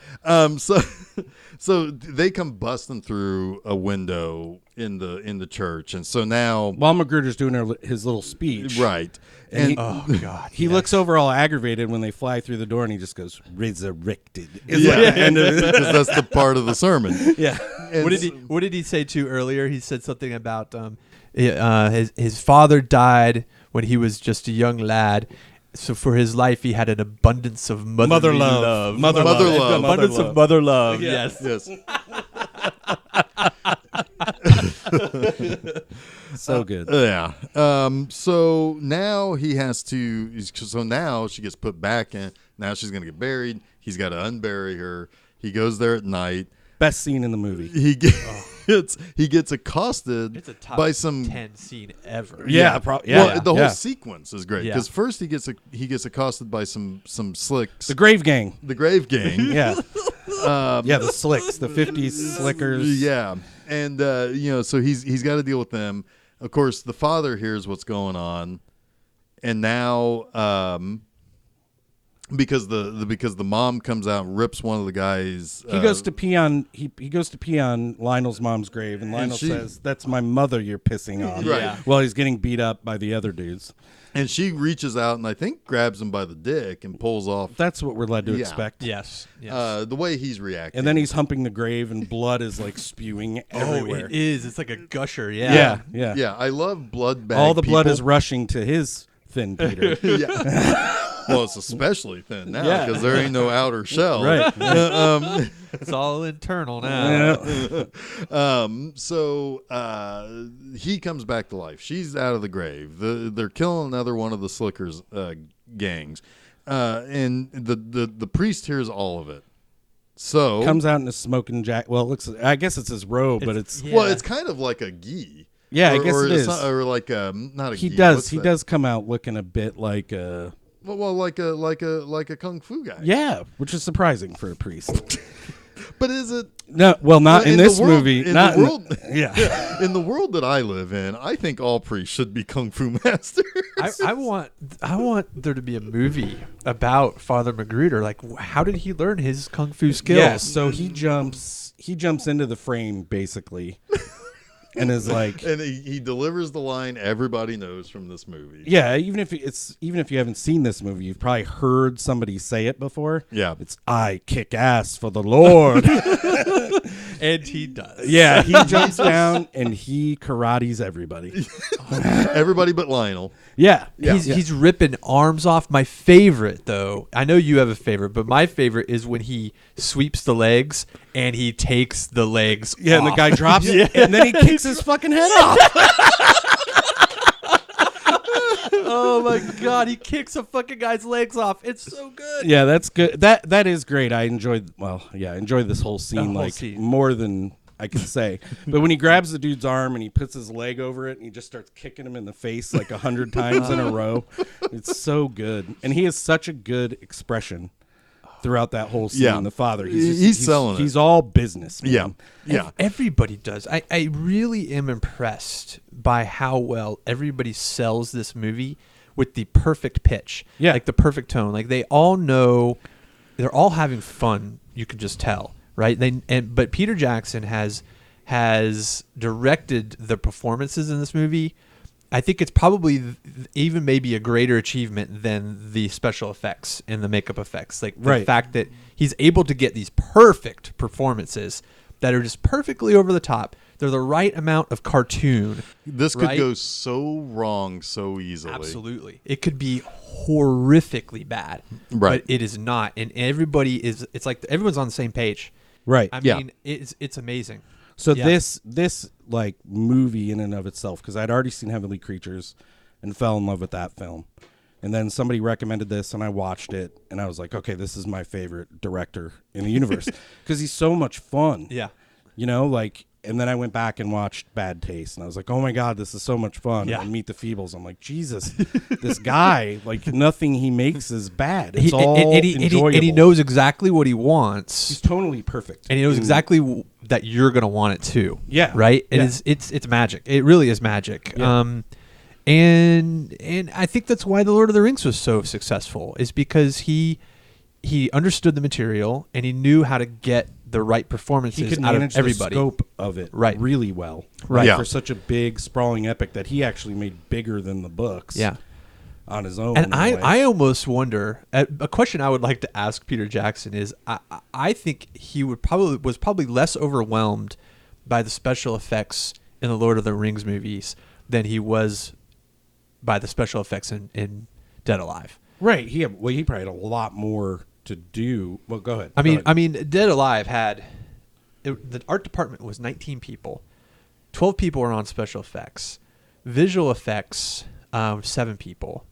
So they come busting through a window in the church, and so now While Magruder's doing his little speech, right, and Oh God. he looks over all aggravated when they fly through the door, and he just goes, "Resurrected." because that's the part of the sermon. Yeah. And What did he say too earlier? He said something about his father died when he was just a young lad. So for his life, he had an abundance of mother love. Mother love. Abundance of mother love. Yes. Yes. So good. Yeah. So now he has to. So now she gets put back in. Now she's gonna get buried. He's got to unbury her. He goes there at night. Best scene in the movie. He gets accosted It's a top by some 10 scene ever. Yeah. Well, the whole sequence is great Yeah. because first he gets accosted by some slicks, The Grave Gang. the Grave Gang. Yeah. The slicks, the 50s slickers. Yeah, and so he's got to deal with them. Of course, the father hears what's going on, and now because the mom comes out and rips one of the guys. He goes to pee on he goes to pee on Lionel's mom's grave, and Lionel says, "That's my mother you're pissing on." Right. Yeah. While he's getting beat up by the other dudes. and she reaches out and I think grabs him by the dick and pulls off. That's what we're led to Yeah. expect. Yes. The way he's reacting, And then he's humping the grave, and blood is like spewing everywhere. Oh, it is. It's like a gusher. Yeah. Yeah. yeah, I love blood bag. All the blood people. is rushing to his Thin Peter. Yeah. Well, it's especially thin now Yeah. because there ain't no outer shell. Right. It's all internal now. So he comes back to life. She's out of the grave. They're killing another one of the Slickers gangs, and the priest hears all of it. So Comes out in a smoking jacket. Well, it looks. I guess it's his robe, but it's. Yeah. well, it's kind of like a gi. Yeah, I Or- guess or it it's is. not- or like not a He gi. does. What's He that? does come out looking a bit like Well, like a kung fu guy. Yeah, which is surprising for a priest. But is it? No, well, not in this the world, movie. In Not the world, yeah. in the world that I live in, I think all priests should be kung fu masters. I want there to be a movie about Father Magruder. Like, how did he learn his kung fu skills? Yeah, so he jumps into the frame basically, and is like, and he delivers the line everybody knows from this movie. yeah. Even if you haven't seen this movie, you've probably heard somebody say it before. Yeah. It's I kick ass for the Lord. And he does. Yeah, he jumps down and he karates everybody. Everybody but Lionel. Yeah, He's ripping arms off. My favorite, though, I know you have a favorite, but my favorite is when he sweeps the legs and he takes the legs yeah, off. and the guy drops it, and then he kicks his fucking head off. Oh my god, he kicks a fucking guy's legs off. It's so good. Yeah, that's good. That is great. I enjoyed this whole scene whole scene. more than I can say. But when he grabs the dude's arm and he puts his leg over it and he just starts kicking him in the face like 100 times in a row, it's so good. And he has such a good expression throughout that whole scene. Yeah. The father, He's selling it. He's all business. Man. Yeah. Yeah. Everybody does. I really am impressed by how well everybody sells this movie with the perfect pitch. Yeah. Like the perfect tone. Like they all know, they're all having fun. You can just tell, right? But Peter Jackson has directed the performances in this movie. I think it's probably even maybe a greater achievement than the special effects and the makeup effects. Like the fact that he's able to get these perfect performances that are just perfectly over the top. They're the right amount of cartoon. This could right? go so wrong so easily. Absolutely. It could be horrifically bad. Right. But it is not. And it's like everyone's on the same page. Right. I Yeah. mean, it's amazing. So Yeah. this like movie in and of itself, because I'd already seen Heavenly Creatures and fell in love with that film, and then somebody recommended this and I watched it and I was like, okay, this is my favorite director in the universe because he's so much fun. Yeah. You know, like, and then I went back and watched Bad Taste and I was like, oh my god, this is so much fun. Yeah. And Meet the Feebles, I'm like, Jesus, this guy, like, nothing he makes is bad. It's all enjoyable. And he knows exactly what he wants. He's totally perfect. And he knows exactly that you're going to want it too. Yeah. Right? Yeah. It's magic. It really is magic. Yeah. And I think that's why The Lord of the Rings was so successful, is because he understood the material and he knew how to get the right performances He could out manage of everybody. the scope of it really well. Right. Yeah. For such a big, sprawling epic that he actually made bigger than the books. Yeah. On his own. And in a way. I almost wonder, a question I would like to ask Peter Jackson is, I think he was probably less overwhelmed by the special effects in the Lord of the Rings movies than he was by the special effects in Dead Alive. Right. He probably had a lot more to do. Well, go ahead. I mean, Dead Alive the art department was 19 people. 12 people were on special effects. Visual effects, 7 people.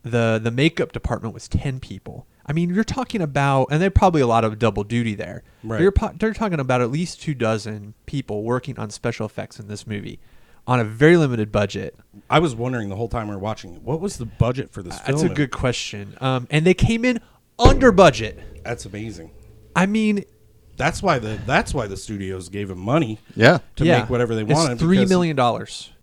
The makeup department was 10 people. I mean, you're talking about, and there's probably a lot of double duty there. Right. They're talking about at least 24 people working on special effects in this movie on a very limited budget. I was wondering the whole time we were watching it, what was the budget for this film? That's a good question. And they came in under budget. That's amazing. I mean, That's why the studios gave him money Yeah. to make whatever they wanted. It's $3 million.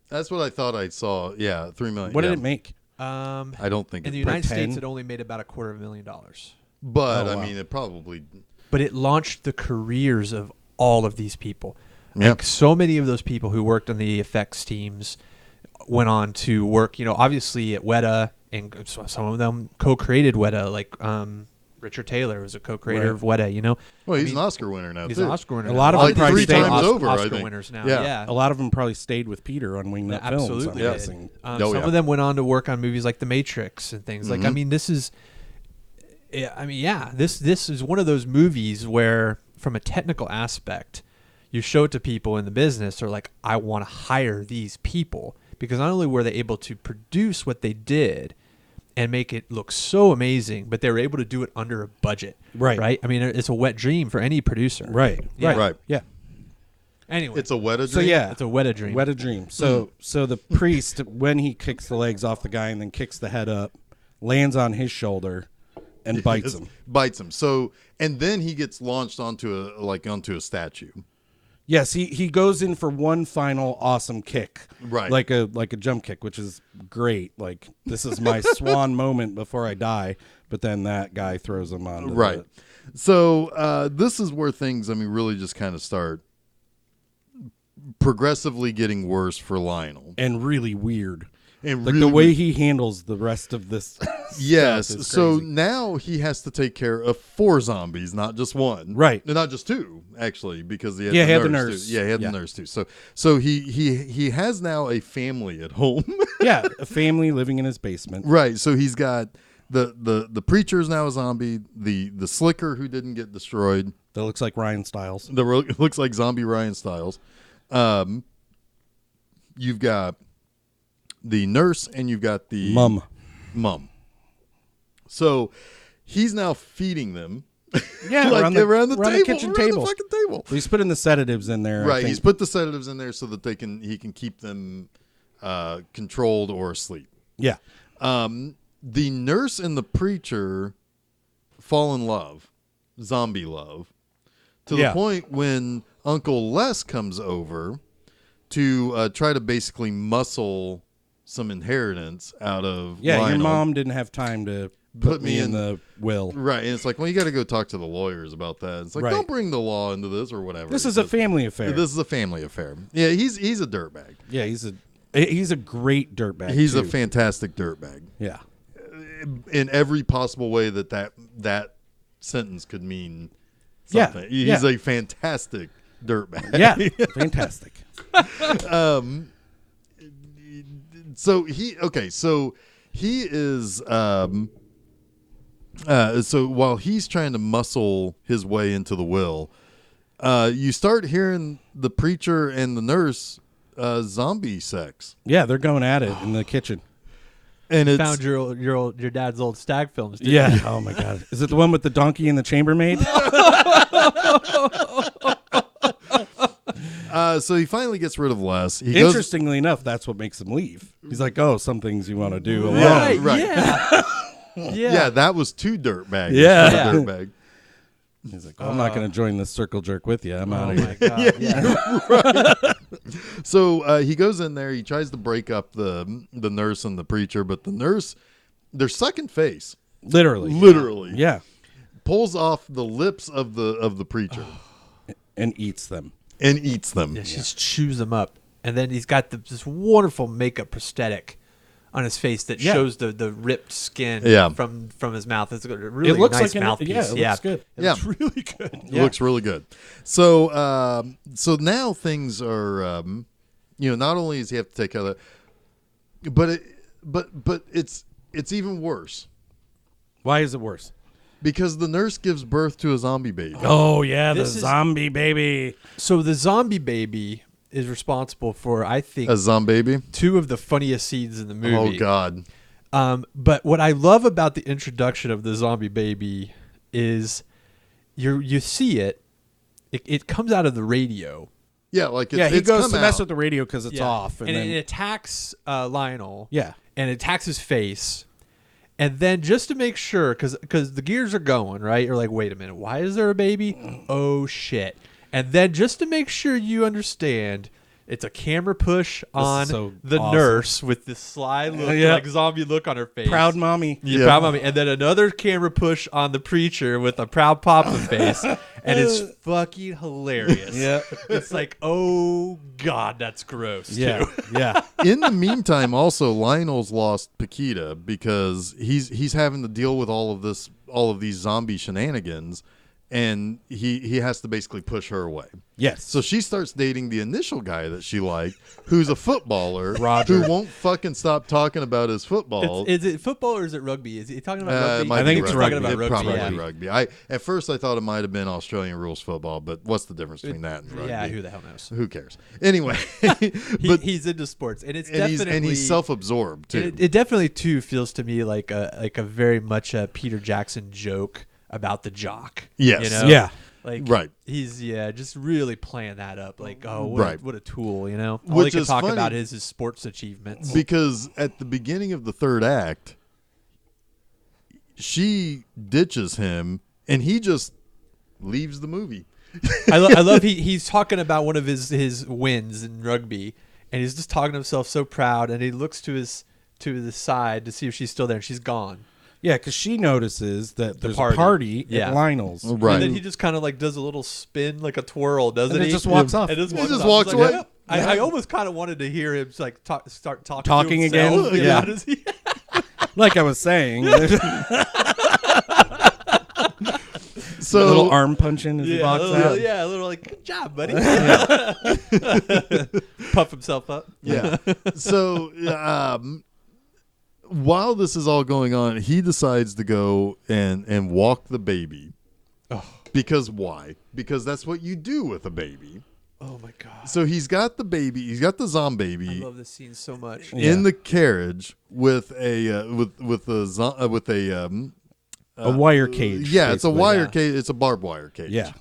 That's what I thought I saw. Yeah, $3 million. What did yeah. it make? I don't think In the it United pretend- States, it only made about $250,000. But Oh, wow. I mean, it probably. But it launched the careers of all of these people. Yeah. Like, so many of those people who worked on the effects teams went on to work, obviously at Weta, and some of them co-created Weta, like Richard Taylor was a co-creator of Weta, Well, he's an Oscar winner now. He's too. an Oscar winner. A lot of now. them probably three times Oscar, over, I Oscar think. winners now. Yeah. Yeah. A lot of them probably stayed with Peter on Wingnut Films. Absolutely. I'm did. guessing. Oh, Some yeah. of them went on to work on movies like The Matrix and things. Like, I mean, this is one of those movies where, from a technical aspect, you show it to people in the business, they're like, I want to hire these people, because not only were they able to produce what they did and make it look so amazing, but they were able to do it under a budget. Right. I mean, it's a wet dream for any producer. Right. Yeah. Right. Yeah. Anyway, It's a Weta dream. So yeah, it's a wet dream. Wet a dream. So the priest, when he kicks the legs off the guy and then kicks the head up, lands on his shoulder, and bites him. Bites him. So, and then he gets launched onto a statue. Yes, he goes in for one final awesome kick, Right? Like a jump kick, which is great. Like, this is my swan moment before I die. But then that guy throws him on. Right. So this is where things, really just kind of start progressively getting worse for Lionel, and really weird. and Like really, the way he handles the rest of this. yes. stuff is So crazy. now he has to take care of 4 zombies, not just one. Right. No, not just 2, actually, because he had Yeah, the he had the nurse. nurse. Too. Yeah, he had Yeah. the nurse too. So he has now a family at home. Yeah, a family living in his basement. Right. So he's got the preacher is now a zombie. The slicker who didn't get destroyed. That looks like Ryan Stiles. Looks like zombie Ryan Stiles. You've got the nurse and you've got the mum. So he's now feeding them. Yeah, like around the table, kitchen around table. the fucking table. He's putting the sedatives in there. I Right. think. He's put the sedatives in there so that he can keep them controlled or asleep. Yeah. The nurse and the preacher fall in love, zombie love, to the point when Uncle Les comes over to try to basically muscle some inheritance out of Lionel. Your mom didn't have time to put me in the will. Right, and it's like, well, you got to go talk to the lawyers about that. It's like, Right. don't bring the law into this or whatever. This is a family affair. This is a family affair. Yeah, he's a dirtbag. Yeah, he's a great dirtbag. He's too. a fantastic dirtbag. Yeah. In every possible way that sentence could mean Yeah, something. He's a fantastic dirtbag. Yeah. Fantastic. So he is so while he's trying to muscle his way into the will, you start hearing the preacher and the nurse zombie sex. Yeah, they're going at it in the kitchen. And it's Found your dad's old stag films. Didn't Yeah. you? Oh my God. Is it the one with the donkey and the chambermaid? so he finally gets rid of Les. Interestingly enough, that's what makes him leave. He's like, "Oh, some things you want to do alone." Right. Right. Yeah. Yeah, that was 2 dirtbags. Yeah. Yeah. Dirtbag. He's like, "I'm not going to join this circle jerk with you. I'm out Oh of my here." god. Yeah. So he goes in there. He tries to break up the nurse and the preacher, but the nurse, their second face, Literally. Yeah. pulls off the lips of the preacher And eats them. and eats them. Yeah, she just chews them up, and then he's got this wonderful makeup prosthetic on his face that shows the ripped skin from his mouth. It's a really It looks nice like mouthpiece. it looks good. Yeah. It's really good. It looks really good. So so now things are not only does he have to take care of that, but it's even worse Why is it worse? because the nurse gives birth to a zombie baby. Oh yeah, This is- zombie baby. So the zombie baby is responsible for, I think, A zombie baby. 2 of the funniest scenes in the movie. Oh God. But what I love about the introduction of the zombie baby is you see it comes out of the radio. Yeah, like Yeah, he it's goes come to mess out. with the radio because it's off, and and then it attacks Lionel. Yeah. And it attacks his face. And then just to make sure, because the gears are going, right? You're like, wait a minute, why is there a baby? Oh, shit. And then just to make sure you understand, it's a camera push on so the awesome. nurse with this sly look, Yeah. like zombie look on her face. proud mommy. Yeah, proud mommy. And then another camera push on the preacher with a proud papa face. And it's fucking hilarious. Yeah. It's like, oh, God, that's gross, Yeah, too. yeah. In the meantime, also Lionel's lost Paquita because he's having to deal with all of these zombie shenanigans, and he has to basically push her away. Yes. So she starts dating the initial guy that she liked, who's a footballer, Roger. who won't fucking stop talking about his football. Is it football or is it rugby? Is he talking about It rugby? might I be think it's rugby. talking about It rugby. probably Yeah. be rugby. At first I thought it might have been Australian rules football, but what's the difference between that and rugby? Yeah, who the hell knows? Who cares? Anyway, He's into sports, and it's and definitely he's self-absorbed too. It definitely too feels to me like a very much a Peter Jackson joke about the jock. Yes. you know? Yeah. Like Right. He's just really playing that up. Like, oh, Right. what a tool, you know. All Which he can is talk funny. about is his sports achievements. Because at the beginning of the third act, she ditches him, and he just leaves the movie. I love he's talking about one of his wins in rugby, and he's just talking to himself so proud, and he looks to the side to see if she's still there, and she's gone. Yeah, because she notices that there's party. a party Yeah. at Lionel's. Right. And then he just kind of like does a little spin, like a twirl, doesn't And he? it just walks off. And just He walks just off. walks It's like, away. I almost kind of wanted to hear him like start talking Talking to again? himself. Yeah. How does he? Like I was saying, So little arm punching as he walks out. Yeah, a little like, good job, buddy. Puff himself up. yeah. So while this is all going on, he decides to go and walk the baby. Oh. Because why? Because that's what you do with a baby. Oh my god. So he's got the baby. He's got the zombie I baby love this scene so much. in the carriage with a A wire cage. yeah, it's a basically. wire Yeah. cage. It's a barbed wire cage. Yeah.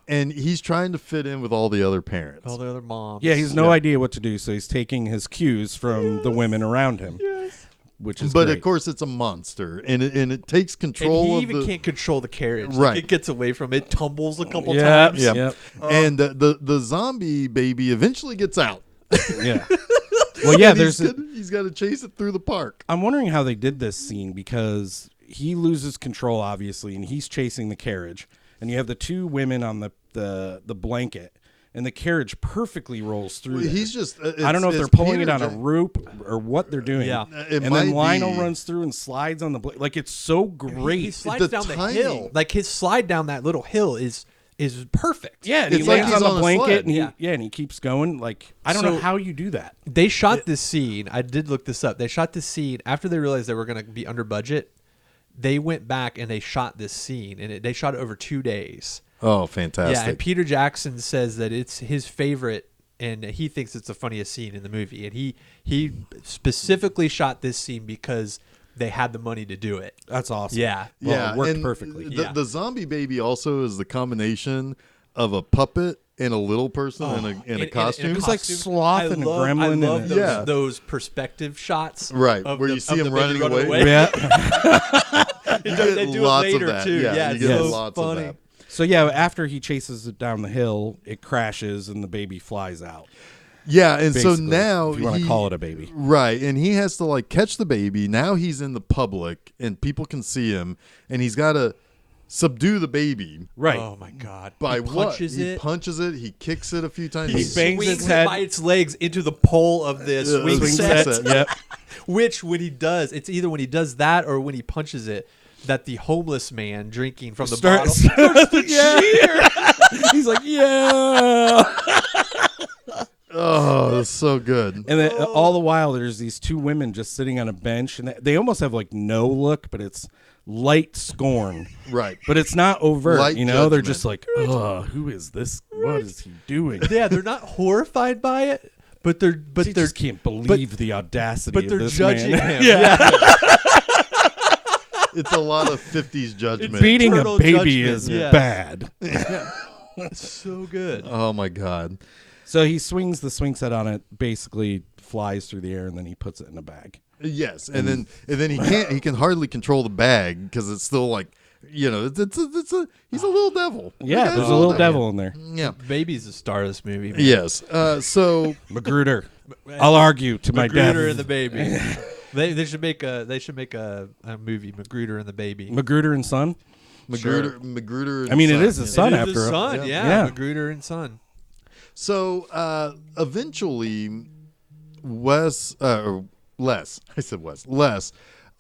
And he's trying to fit in with all the other parents. All the other moms. Yeah, he's no idea what to do, so he's taking his cues from the women around him. Yes. Which is But great. of course, it's a monster, and it takes And control he of even the can't control the carriage. Like, Right. it gets away from it, tumbles a couple Yep, times. Yep. yep. and the zombie baby eventually gets out. Yeah. Well, yeah, And there's. he's got to chase it through the park. I'm wondering how they did this scene because he loses control, obviously, and he's chasing the carriage, and you have the two women on the blanket, and the carriage perfectly rolls through. Well, there. he's just I don't know if they're pulling it on a rope or what they're doing. Yeah. It and might then Lionel be- runs through and slides on the like it's so great. He slides The down the timing. hill. Like his slide down that little hill is perfect. Yeah, and he It's like lands he's on on the a blanket, sled. and and he keeps going. Like I don't know So- how you do that. They shot this scene. I did look this up. They shot this scene after they realized they were going to be under budget. They went back and they shot this scene, and they shot it over 2 days. Oh, fantastic! Yeah, and Peter Jackson says that it's his favorite, and he thinks it's the funniest scene in the movie. And he specifically shot this scene because they had the money to do it. That's awesome. Yeah. Well, yeah, it worked and perfectly. The zombie baby also is the combination of a puppet and a little person in a costume. It's like Sloth and a gremlin I in love it. those, Yeah. those perspective shots. Right, of where the- you see of him the baby running away. Yeah. They do Lots it of later that. too. Yeah, Yeah, you it's get so lots of funny. that. So yeah, after he chases it down the hill, it crashes and the baby flies out. Yeah, and so Basically, now if you want to call it a baby. right, and he has to like catch the baby. Now he's in the public, and people can see him, and he's got to subdue the baby. Right. Oh my god! By he what? punches He it. punches it. He kicks it a few times. He bangs swings its it head. by its legs into the pole of this swing swing set. set. Yep. Which, when he does, it's either when he does that or when he punches it, that the homeless man drinking from the bottle starts to cheer. He's like, yeah. Oh, that's so good. And then all the while, there's these two women just sitting on a bench, and they almost have like no look, but it's light scorn. Right. But it's not overt, Light They're judgment. just like, ugh, who is this? What is he doing? Yeah, they're not horrified by it, but they're They just can't believe the audacity but of they're this judging man. him. yeah. It's a lot of 50s judgment. Beating a Eternal baby judgment, is yes. bad. It's so good. Oh my god. So he swings the swing set on it, basically flies through the air, and then he puts it in a bag. Yes, and then he can hardly control the bag because it's still like, he's a little devil. Yeah, The there's guy's a little devil in there. Yeah. Baby's the star of this movie. Man. Yes. So Magruder. I'll argue to my death. Magruder and the baby. They should make a movie, Magruder and the baby. Magruder and Son. Magruder. I mean, it son. is his son It is after his all. son, yeah. Yeah. Magruder and son. So eventually, Les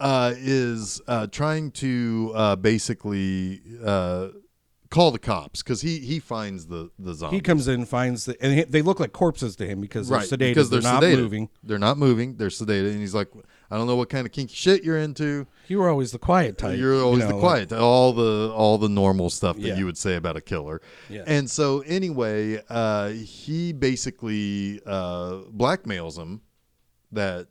is trying to basically call the cops because he finds the zombie. He comes in, finds and they look like corpses to him because they're sedated. because they're not sedated. moving. They're not moving. They're sedated, and he's like, I don't know what kind of kinky shit you're into. You were always the quiet type. You're always the quiet, all the normal stuff that Yeah. you would say about a killer. Yeah. And so anyway, he basically blackmails him that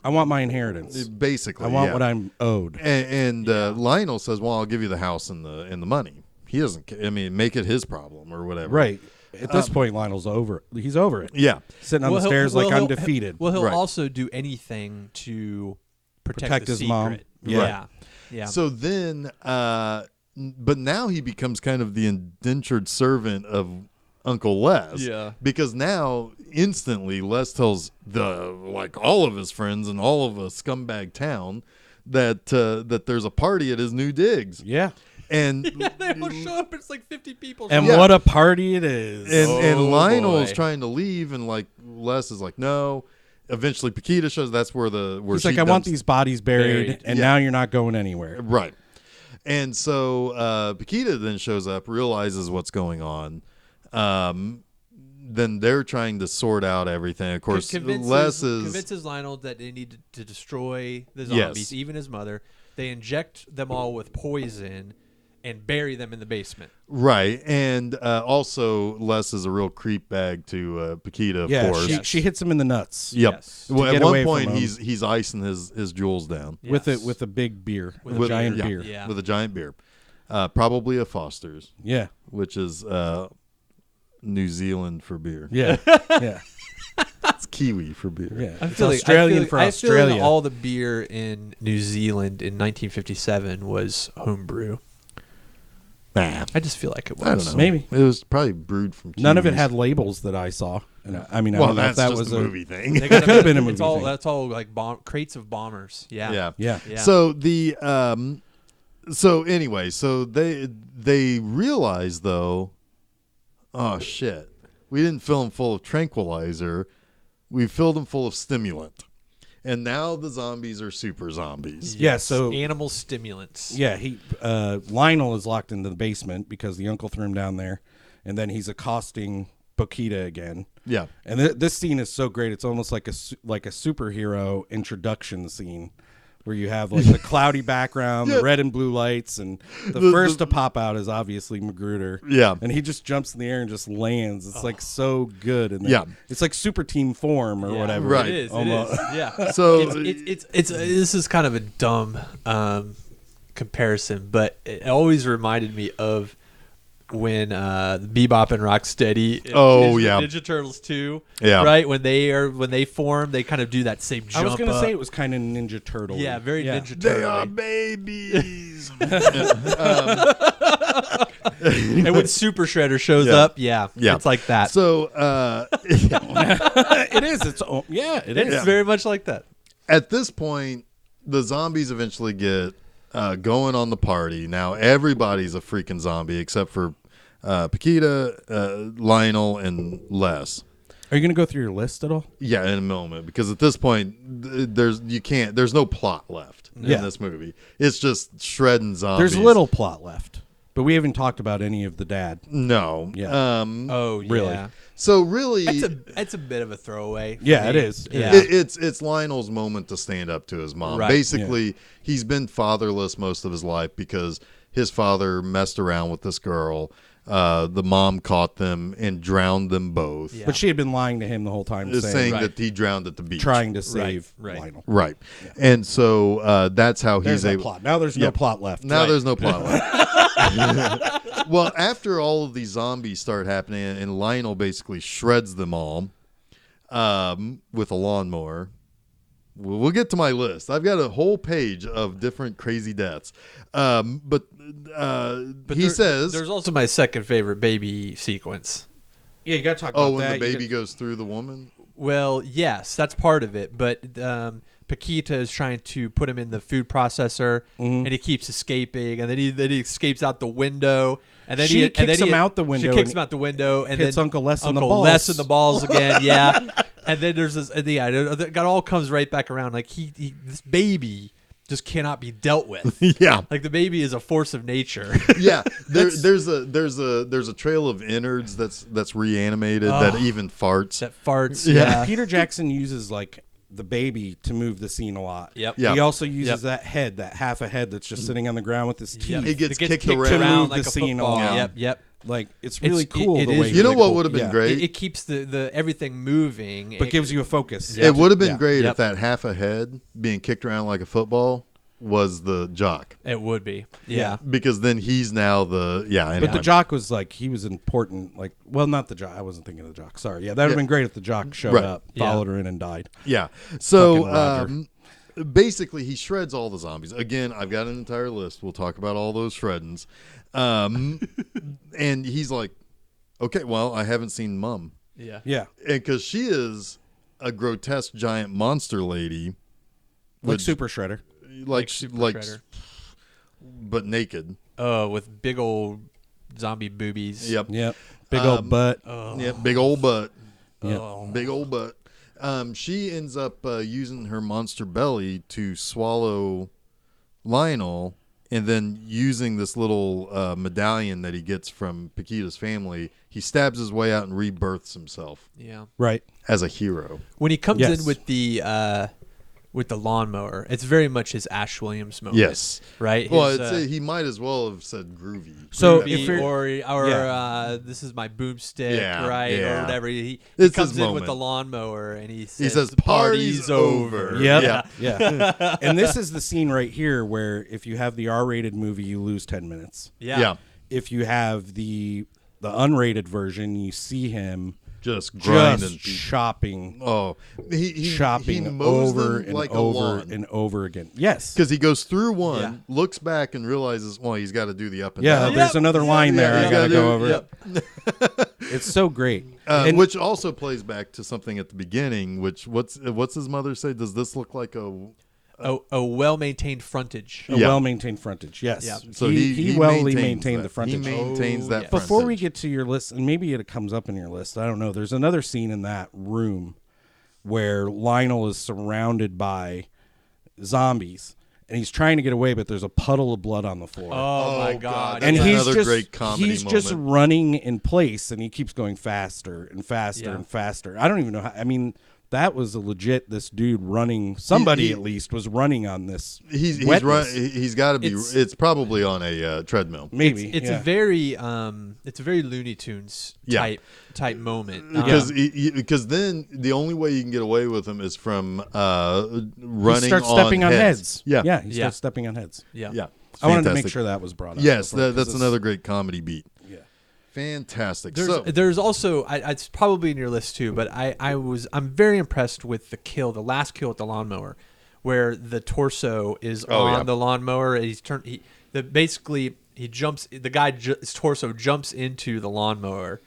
I want my inheritance. basically I want yeah. what I'm owed. And Lionel says, "Well, I'll give you the house and the money." He doesn't. I mean, make it his problem or whatever. Right. At this point, Lionel's over it. He's over it. Yeah. Sitting on the stairs like I'm defeated. Well, he'll Right. also do anything to protect the his secret. mom. Yeah. Yeah. So then, but now he becomes kind of the indentured servant of Uncle Les. Yeah. Because now, instantly, Les tells all of his friends and all of a scumbag town that there's a party at his new digs. Yeah. And they all show up. It's like 50 people. And Yeah. what a party it is. and Lionel's boy. trying to leave, and like Les is like, no. Eventually, Paquita shows. That's where He's she like, I want dumps- these bodies buried, and Yeah. now you're not going anywhere. Right. And so Paquita then shows up, realizes what's going on. Then they're trying to sort out everything. Of course, convinces Lionel that they need to destroy the zombies, Yes. even his mother. They inject them all with poison and bury them in the basement. right. And also, Les is a real creep bag to Paquita, of Yeah, course. she hits him in the nuts. Yep. Yes. Well, To at get away one from point, him. he's icing his jewels down with Yes. a big beer, With with a a giant yeah. beer. Yeah. with a giant beer, probably a Foster's, Yeah, which is New Zealand for beer. yeah, yeah, It's Kiwi for beer. yeah. I It's feel like- Australian I feel for like Australia. all the beer in New Zealand in 1957 was homebrew. Nah. I just feel like it was. I don't know. Maybe. It was probably brewed from Kiwis. None of it had labels that I saw. And I mean, I Well, don't know if that's that just was a movie thing. They got Could have been a It's movie all thing. that's all like crates of bombers. Yeah. Yeah. Yeah. So the so anyway, so they realize though, oh shit, we didn't fill them full of tranquilizer, we filled them full of stimulant, and now the zombies are super zombies. Yeah, so animal stimulants. yeah, Lionel is locked in the basement because the uncle threw him down there, and then he's accosting Paquita again. Yeah. And this scene is so great; it's almost like a superhero introduction scene, where you have like the cloudy background, the red and blue lights, and the first to pop out is obviously Magruder. Yeah. and he just jumps in the air and just lands. It's like so good, and Yeah. it's like super team form or Yeah, whatever. Right. It is. Almost. It is. Yeah. So it's this is kind of a dumb comparison, but it always reminded me of when Bebop and Rocksteady Ninja Turtles 2, Yeah. right, when they form, they kind of do that same jump I was gonna up. say it was kind of Ninja Turtle. Yeah, very Ninja they Turtle. are babies. And when Super Shredder shows Yeah. up, Yeah. it's like that. So it is. It is. It's very much like that. at this point, the zombies eventually get going on the party. Now everybody's a freaking zombie except for Paquita, Lionel, and Les. Are you gonna go through your list at all? Yeah, in a moment, because at this point, there's no plot left Yeah. in this movie. It's just shredding zombies. There's little plot left, but we haven't talked about any of the dad. No. Yeah. Oh, Really? yeah. So really, It's a bit of a throwaway. for Yeah, me. it is. It Yeah. it's Lionel's moment to stand up to his mom. Right. Basically, he's been fatherless most of his life because his father messed around with this girl. The mom caught them and drowned them both. Yeah. But she had been lying to him the whole time, Saying Right. that he drowned at the beach. trying to save Right. Lionel. Right. And so that's how There's he's no able. plot. Now there's Yeah. no plot left. Now Right. there's no plot left. Well, after all of these zombies start happening, and Lionel basically shreds them all with a lawnmower. We'll get to my list. I've got a whole page of different crazy deaths. But he says, there's also my second favorite baby sequence. Yeah, you got to talk about "Oh, when that. the You baby goes through the woman." Well, yes, that's part of it, but Paquita is trying to put him in the food processor, and he keeps escaping, and then he escapes out the window, and then She and then kicks him out the window She kicks and him out the window, and hits then Uncle Les in the Uncle balls. Les in the balls again. Yeah, and then there's this. Yeah, it all comes right back around. Like this baby just cannot be dealt with. Yeah. Like the baby is a force of nature. Yeah, there's a trail of innards that's reanimated that even farts. That farts. Yeah. Yeah. Peter Jackson uses like the baby to move the scene a lot. Yep. Yeah. He also uses Yep. that head, that half a head that's just sitting on the ground with his teeth. Yep. It gets kicked to around. move like the a scene football. along. Yep. Yep. Like it's really It's- cool it the is way You know really what cool. would have been Yeah. great? It keeps the everything moving, But gives you a focus. It would have been Yeah. great Yep. if that half a head being kicked around like a football was the jock, It would be. Yeah. because then he's now the But the jock was like, he was important. Like, well, not the jock. I wasn't thinking of the jock. Sorry. Yeah, that would have Yeah. been great if the jock showed Right. up, Yeah. followed her in, and died. yeah. So Fucking Roger. basically he shreds all the zombies. Again, I've got an entire list. We'll talk about all those shreddings. And he's like, okay, well, I haven't seen Mum. Yeah. Yeah. Because she is a grotesque giant monster lady. Like Super Shredder. Like Super like Shredder. But naked. Oh, with big old zombie boobies. Yep. Yep. Big old butt. Yep. Big old butt. Yep. Oh. Big old butt. She ends up using her monster belly to swallow Lionel, and then using this little medallion that he gets from Paquita's family, he stabs his way out and rebirths himself Yeah. Right. as a hero. When he comes Yes. in with the lawnmower, it's very much his Ash Williams moment. Yes. Right. Well, His, he might as well have said groovy. So Groovy, if you're- or Yeah. This is my boomstick, Yeah, right, yeah. or whatever. He It's comes his in moment. with the lawnmower and he says, "Party's over." Yep. Yeah. Yeah. And this is the scene right here where if you have the R-rated movie, you lose 10 minutes. Yeah. If you have the unrated version, you see him Just grinding. just chopping, Oh, he chopping mows over them and like a over lawn. and over again. Yes. Because he goes through one, Yeah. looks back, and realizes, well, he's got to do the up and Yeah, down. there's another line there I he's gotta gotta go do- over. yep. It's so great. And- Which also plays back to something at the beginning. Which what's his mother say? Does this look like a? A well-maintained frontage. a Yeah. well-maintained frontage. Yes. Yeah. So he well maintained that. the frontage. He maintains Oh, that. yes. Before we frontage. get to your list, and maybe it comes up in your list, I don't know. There's another scene in that room where Lionel is surrounded by zombies, and he's trying to get away, but there's a puddle of blood on the floor. Oh, my God. God. And That's he's another just great comedy he's just moment. running in place, and he keeps going faster and faster Yeah. and faster. I don't even know how. I mean, that was a legit. This dude running. Somebody he- at least was running on this. He's wetness. right. He's got to be. It's- It's probably on a treadmill. Maybe It's yeah. a very Looney Tunes Yeah. type moment. Because then the only way you can get away with him is from running. He starts stepping on heads. Yeah, He Yeah. starts stepping on heads. yeah. yeah. I wanted to make Fantastic. sure that was brought up. Yes, before, 'cause that's it's- another great comedy beat. Yeah. Fantastic. There's also it's probably in your list too, but I'm very impressed with the last kill with the lawnmower, where the torso is on yeah. the lawnmower and the guy's torso jumps into the lawnmower,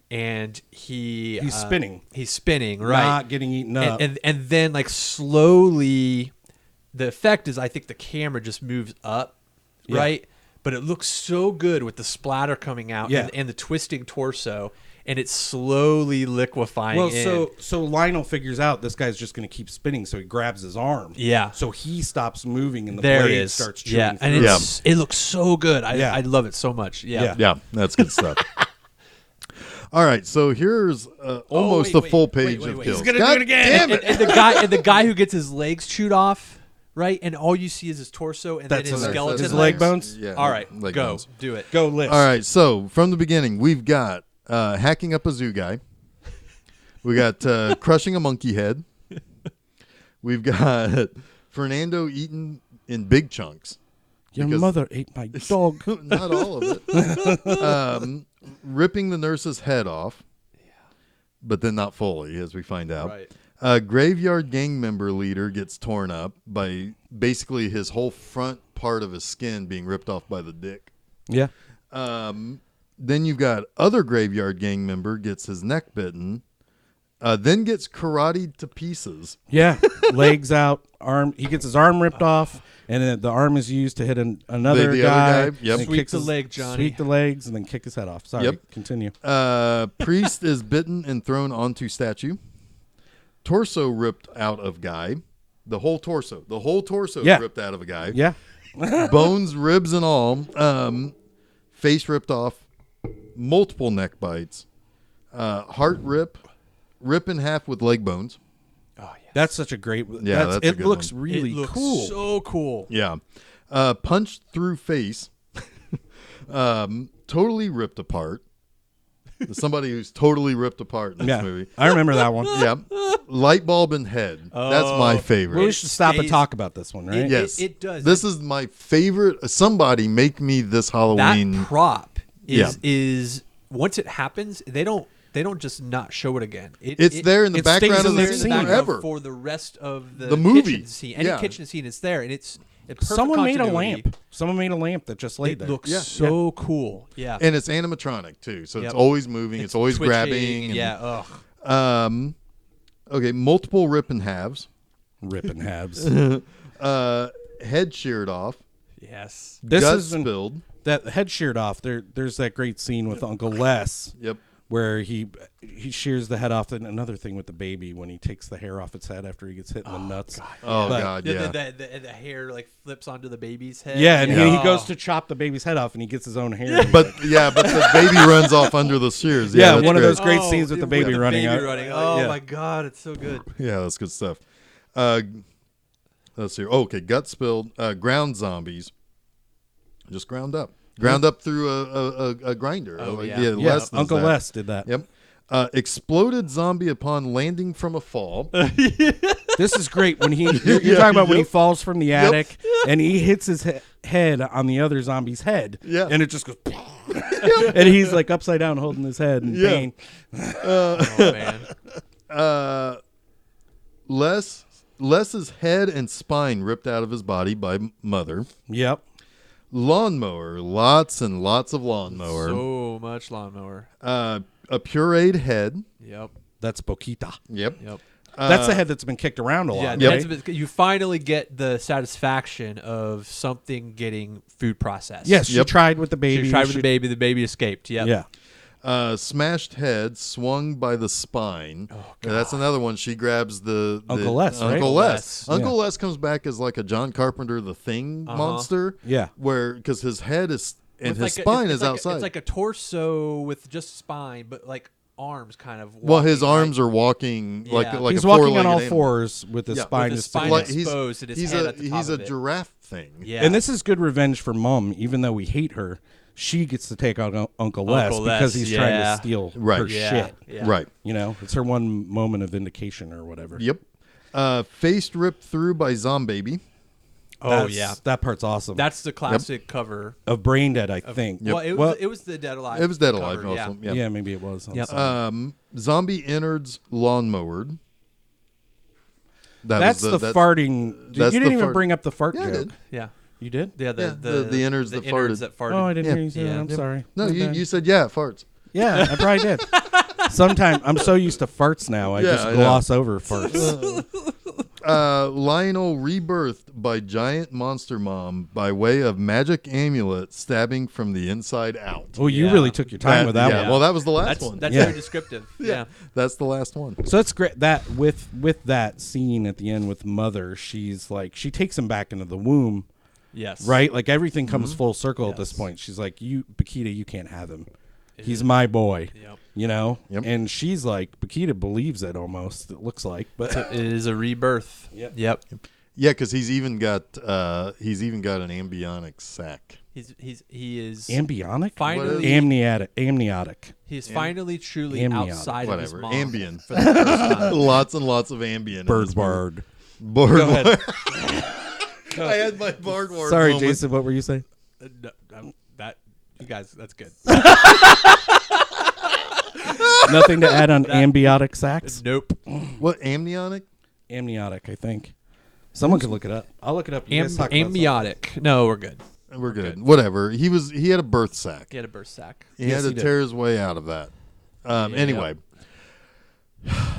and he's spinning. He's spinning, right? Not getting eaten up. And then like slowly, the effect is I think the camera just moves up, Yeah. right? But it looks so good with the splatter coming out Yeah. and the twisting torso, and it's slowly liquefying. Well, in. so Lionel figures out this guy's just going to keep spinning, so he grabs his arm. Yeah. So he stops moving, and the there it blade is. starts chewing. Yeah, and through. it looks so good. Yeah. I love it so much. Yeah. yeah, that's good stuff. All right, so here's almost a full page of wait. kills. He's gonna God do it again. Damn it! And the guy who gets his legs chewed off, right? And all you see is his torso and That's then his hilarious. skeleton His legs. leg bones? Yeah, All right, leg go bones. do it. Go list. All right, so from the beginning, we've got hacking up a zoo guy. We got crushing a monkey head. We've got Fernando eaten in big chunks. Your because- mother ate my dog. Not all of it. Ripping the nurse's head off, but then not fully, as we find out. Right. Graveyard gang member leader gets torn up by basically his whole front part of his skin being ripped off by the dick. Yeah. Then you've got other graveyard gang member gets his neck bitten, then gets karate to pieces. Yeah. Legs out, arm. He gets his arm ripped off, and then the arm is used to hit another The guy. other guy, yep. and Sweep kicks the his- leg, Johnny. Sweep the legs, and then kick his head off. Sorry. Yep. Continue. Priest is bitten and thrown onto statue. Torso ripped out of guy. The whole torso Yeah. is ripped out of a guy. Yeah. Bones, ribs, and all. Face ripped off. Multiple neck bites. Heart rip in half with leg bones. Oh yeah. That's such a great. Yeah, that's a it good looks one. really it looks cool. so cool. Yeah. Punched through face. Totally ripped apart. Somebody who's totally ripped apart in this Yeah, movie. I remember that one. Yeah. Light bulb and head. That's my favorite. Well, we should stop and stays- talk about this one, right? It- Yes. it does. This is my favorite. Somebody make me this Halloween. That prop Yeah. is once it happens, they don't they don't just not show it again. It's there in the it stays background of in the there scene background forever. for the rest of The movie. kitchen scene. Any Yeah. kitchen scene is there, and it's perfect Someone made a continuity. lamp. Someone made a lamp that just laid It there. looks Yeah. so cool. Yeah. And it's animatronic too, so Yep. it's always moving. It's always twitching, grabbing. And, Yeah. Ugh. Okay. Multiple rip in halves. Ripping halves. Head sheared off. Yes. This gut isn't spilled. that head sheared off. There's that great scene with Uncle Les. Yep. Where he shears the head off, and another thing with the baby when he takes the hair off its head after he gets hit in the nuts. Oh But- God, yeah. The hair like flips onto the baby's head. Yeah, and Yeah. he goes to chop the baby's head off, and he gets his own hair. But the baby runs off under the shears. Yeah, that's one of great. those great scenes with the baby running out. Oh Yeah. my God, it's so good. Yeah, that's good stuff. Let's see. Oh, okay, gut spilled. Ground zombies. Just ground up. Ground up through a grinder. Oh, Like, yeah. Yeah, Les does Uncle that. Les did that. Yep. Exploded zombie upon landing from a fall. This is great when you're talking about when he Yep. falls from the attic and he hits his head on the other zombie's head. Yeah. And it just goes, and he's like upside down holding his head in Yeah. pain. Oh man. Les's head and spine ripped out of his body by mother. Yep. Lawnmower, lots and lots of lawnmower. So much lawnmower. A pureed head. Yep. That's Boquita. Yep. Yep. That's the head that's been kicked around a lot. Yeah, right? that's a bit- you finally get the satisfaction of something getting food processed. Yes, she Yep. tried with the baby. She tried with the baby escaped. Yep. Yeah. Smashed head swung by the spine. That's another one. She grabs the Uncle Les, right? Uncle Les. Les. Uncle Les comes back as like a John Carpenter The Thing monster. Yeah. Where because his head is and With his like spine it's is like outside. it's like a torso with just spine, but like arms kind of. well, his walking, right? arms are walking like Yeah. like He's a walking on four-legged all animal. fours with his Yeah. spine. With his just spine sticking out. exposed and his he's head a at the top he's of a it. giraffe thing. Yeah. And this is good revenge for Mom, even though we hate her. She gets to take out Uncle Les Uncle Les, because he's trying yeah. to steal Right. her Yeah. shit. Yeah. Right. You know, it's her one moment of vindication or whatever. Yep. Face ripped through by Zombaby. Oh That's- yeah. that part's awesome. That's the classic cover. of Brain Dead, I think. Well, it was the Dead Alive. It was Dead cover, Alive also. Yeah. Yeah. Yeah, maybe it was. I'm Yep. sorry. Zombie innards lawnmowered. That's the farting. that's You the didn't even fart. bring up the fart Yeah, I joke. did. Yeah. You did? Yeah. the innards that farted. that farted. Oh, I didn't Yeah. hear you say that. Yeah. I'm sorry. No, My you, bad. you said yeah, it farts. Yeah, I probably did. Sometimes I'm so used to farts now, I Yeah, just I know. gloss over farts. Lionel rebirthed by giant monster mom by way of magic amulet stabbing from the inside out. Oh, you Yeah. really took your time with that yeah, one. well, that was the last That's one. that's Yeah. very descriptive. Yeah. That's the last one. So that's great. That with that scene at the end with Mother, she's like she takes him back into the womb, Yes. right? Like everything comes full circle at this Yes. point. She's like, "You, Bakita, you can't have him. He's my boy." Yep. You know, Yep. and she's like, Bakita believes it almost. It looks like, but It is a rebirth. Yep. Yep. Yeah, because he's even got an ambionic sac. He is ambionic, finally amniotic. he's finally truly Amniotic. outside of his Whatever. mom. Ambien. For the first time. Lots and lots of Ambien. in Bird this movie. word. Bird Go ahead. word. I had my bird word. Sorry, moment. Jason. What were you saying? No, that you guys, that's good. Nothing to add on ambiotic sacs. Nope. What amniotic? Amniotic, I think. Someone could look it up. I'll look it up. You guys talk about Amniotic. No, we're good. We're good. Whatever. He had a birth sac. He had a birth sac. He Yes, had he to did. tear his way out of that. Anyway,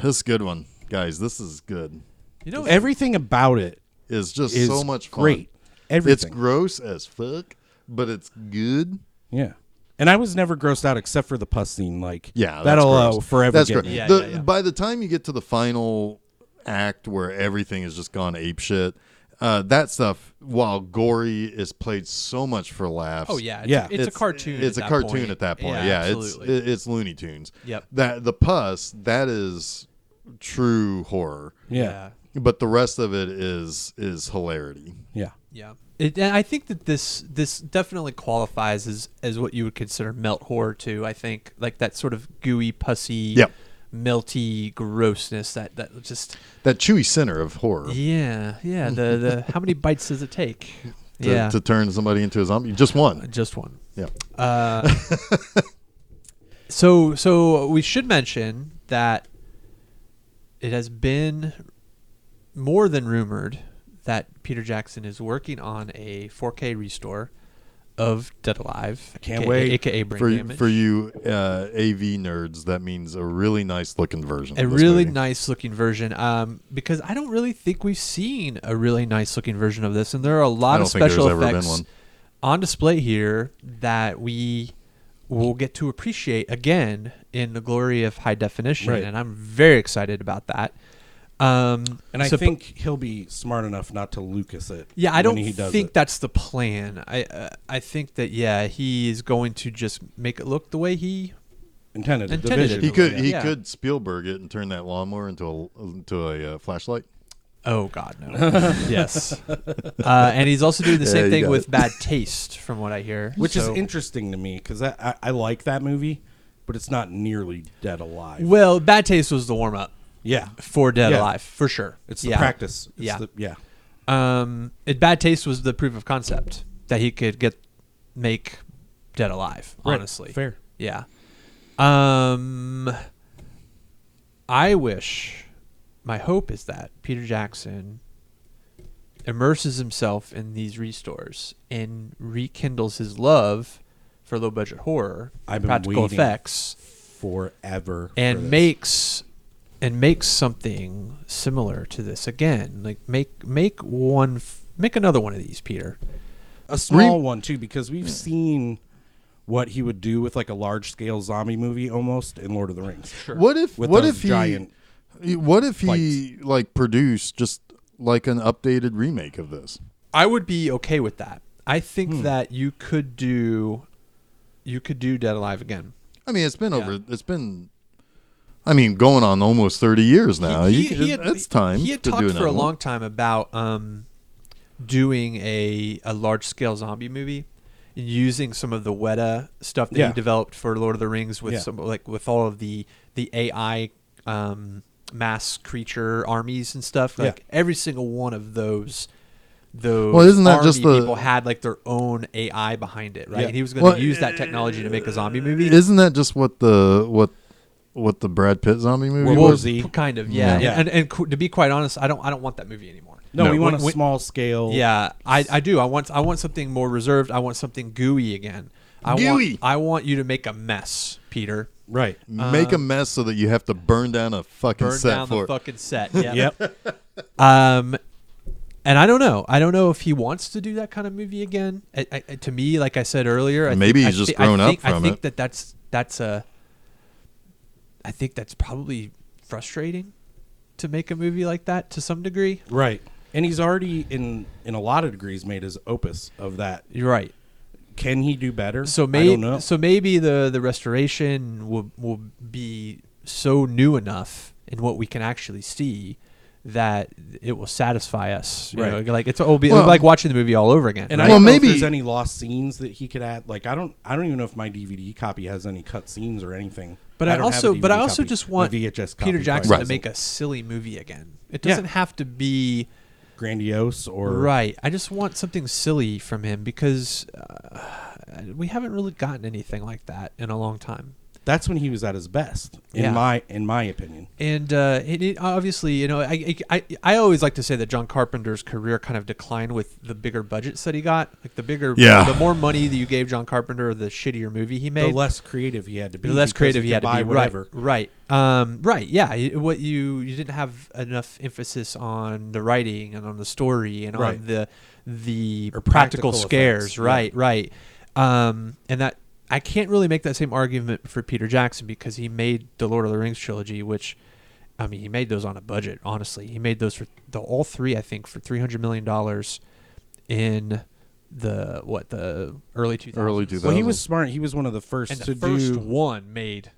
this is a good one, guys. This is good. You know, Everything about it It's just is so much fun. great. It's Everything. gross as fuck, but it's good. Yeah. And I was never grossed out except for the pus scene. Like, Yeah, that's that'll gross. forever That's get great. me. Yeah, The- yeah, yeah. By the time you get to the final act where everything has just gone ape shit, that stuff, while gory, is played so much for laughs. oh yeah, Yeah. it's a cartoon. It's at a that cartoon point. at that point. Yeah, Yeah, absolutely. it's Looney Tunes. Yep. That the pus, that is true horror. Yeah. But the rest of it is hilarity. Yeah. Yeah. And I think that this definitely qualifies as what you would consider melt horror too. I think like that sort of gooey, pussy, Yep. melty grossness that just That chewy center of horror. yeah. The how many bites does it take? To turn somebody into a zombie. Just one. Just one. Yeah. So we should mention that it has been more than rumored that Peter Jackson is working on a 4K restore of Dead Alive. Can't wait. AKA Brain Damage. For you AV nerds, that means a really nice looking version. A of this really movie. nice looking version, because I don't really think we've seen a really nice looking version of this, and there are a lot of special effects on display here that we will get to appreciate again in the glory of high definition, Right. and I'm very excited about that. And I think he'll be smart enough not to Lucas it. Yeah, I don't when he does think it. that's the plan. I think that he is going to just make it look the way he intended it. The Intended vision. it. He Yeah. could Spielberg it and turn that lawnmower into a flashlight. Oh God, no. Yes, and he's also doing the Yeah, same you thing got with it. Bad Taste, from what I hear. Which is So- interesting to me because I like that movie, but it's not nearly Dead Alive. Well, Bad Taste was the warm up Yeah. for Dead Yeah. Alive, for sure. It's the practice. It's Yeah. yeah. Bad Taste was the proof of concept that he could make Dead Alive. Honestly, Fair. yeah. My hope is that Peter Jackson immerses himself in these restores and rekindles his love for low budget horror, I've been practical waiting effects, Forever. and for this. makes something similar to this again. Like make another one of these, Peter. a small one too, because we've seen what he would do with like a large scale zombie movie almost in Lord of the Rings. Sure. What if With what those if he giant what if he like produced just like an updated remake of this? I would be okay with that. I think that you could do Dead Alive again. I mean, it's been going on almost 30 years now. It's time He had to talked do for a another one. long time about doing a large scale zombie movie, using some of the Weta stuff that Yeah. he developed for Lord of the Rings with Yeah. some with all of the AI mass creature armies and stuff. Like every single one of those Well, isn't that army just the- people had like their own AI behind it, right? Yeah. And he was going to Well, use that technology to make a zombie movie. Isn't that just what the Brad Pitt zombie movie World War was? Z. Kind of, yeah. Yeah. And to be quite honest, I don't want that movie anymore. No, we want a When- small scale. Yeah, I do. I want something more reserved. I want something gooey again. Gooey. I want you to make a mess, Peter. Right. Make a mess so that you have to burn down a fucking Burn set down for the it. fucking set. Yeah. Yep. And I don't know. I don't know if he wants to do that kind of movie again. To me, like I said earlier, Maybe he's just grown up from I think it. I think that's probably frustrating to make a movie like that to some degree. Right. And he's already in a lot of degrees made his opus of that. You're right. Can he do better? So I don't maybe know. the restoration will be so new enough in what we can actually see that it will satisfy us. You Right. know, like it'll be Well, like watching the movie all over again. And right? I Well, don't know maybe- if there's any lost scenes that he could add. Like I don't even know if my DVD copy has any cut scenes or anything. But I I don't have a also DVD just copy. want My VHS Peter copy Jackson probably to make doesn't. a silly movie again. It Yeah. doesn't have to be Grandiose or right. I just want something silly from him because we haven't really gotten anything like that in a long time. That's when he was at his best, in Yeah. my opinion. And it obviously, you know, I always like to say that John Carpenter's career kind of declined with the bigger budgets that he got. Like the more money that you gave John Carpenter, the shittier movie he made. The less creative he had to be. The less because creative he could had to buy be. whatever. Right. Yeah. What you didn't have enough emphasis on the writing and on the story and Right. on the Or practical practical scares. effects, Right. And that I can't really make that same argument for Peter Jackson because he made the Lord of the Rings trilogy, which I mean he made those on a budget. Honestly, he made those for all three. I think for $300 million in the early 2000s. Early 2000s. Well, he was smart. He was one of the first And to the first do. one made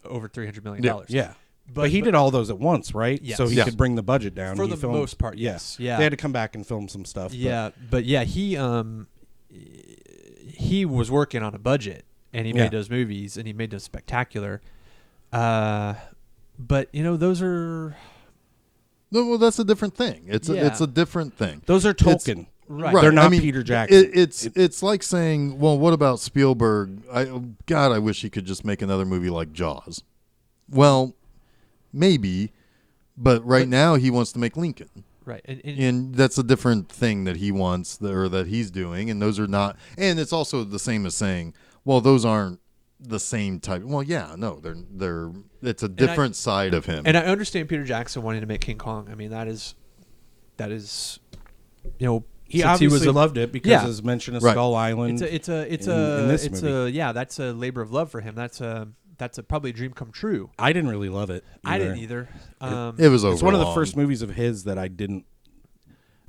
over $300 million. Yeah. But he did all those at once, right? Yes. So he Yeah. could bring the budget down. For He the filmed- most part, yes. Yeah. They had to come back and film some stuff. But he was working on a budget and he Yeah. made those movies and he made them spectacular. But you know, those are No, well, that's a different thing. It's Yeah. a different thing. Those are Tolkien. Right. They're not I mean, Peter Jackson. It's like saying, well, what about Spielberg? God, I wish he could just make another movie like Jaws. Well, maybe, but now he wants to make Lincoln. Right. And that's a different thing that he wants or that he's doing, and those are not. And it's also the same as saying, well, those aren't the same type. Well, yeah, no, they're. It's a different side of him. And I understand Peter Jackson wanting to make King Kong. I mean, that is, He since obviously loved it because his mention of Skull Island. It's a labor of love for him. That's probably a dream come true. I didn't really love it. I didn't either. It was It's one of the first movies of his that I didn't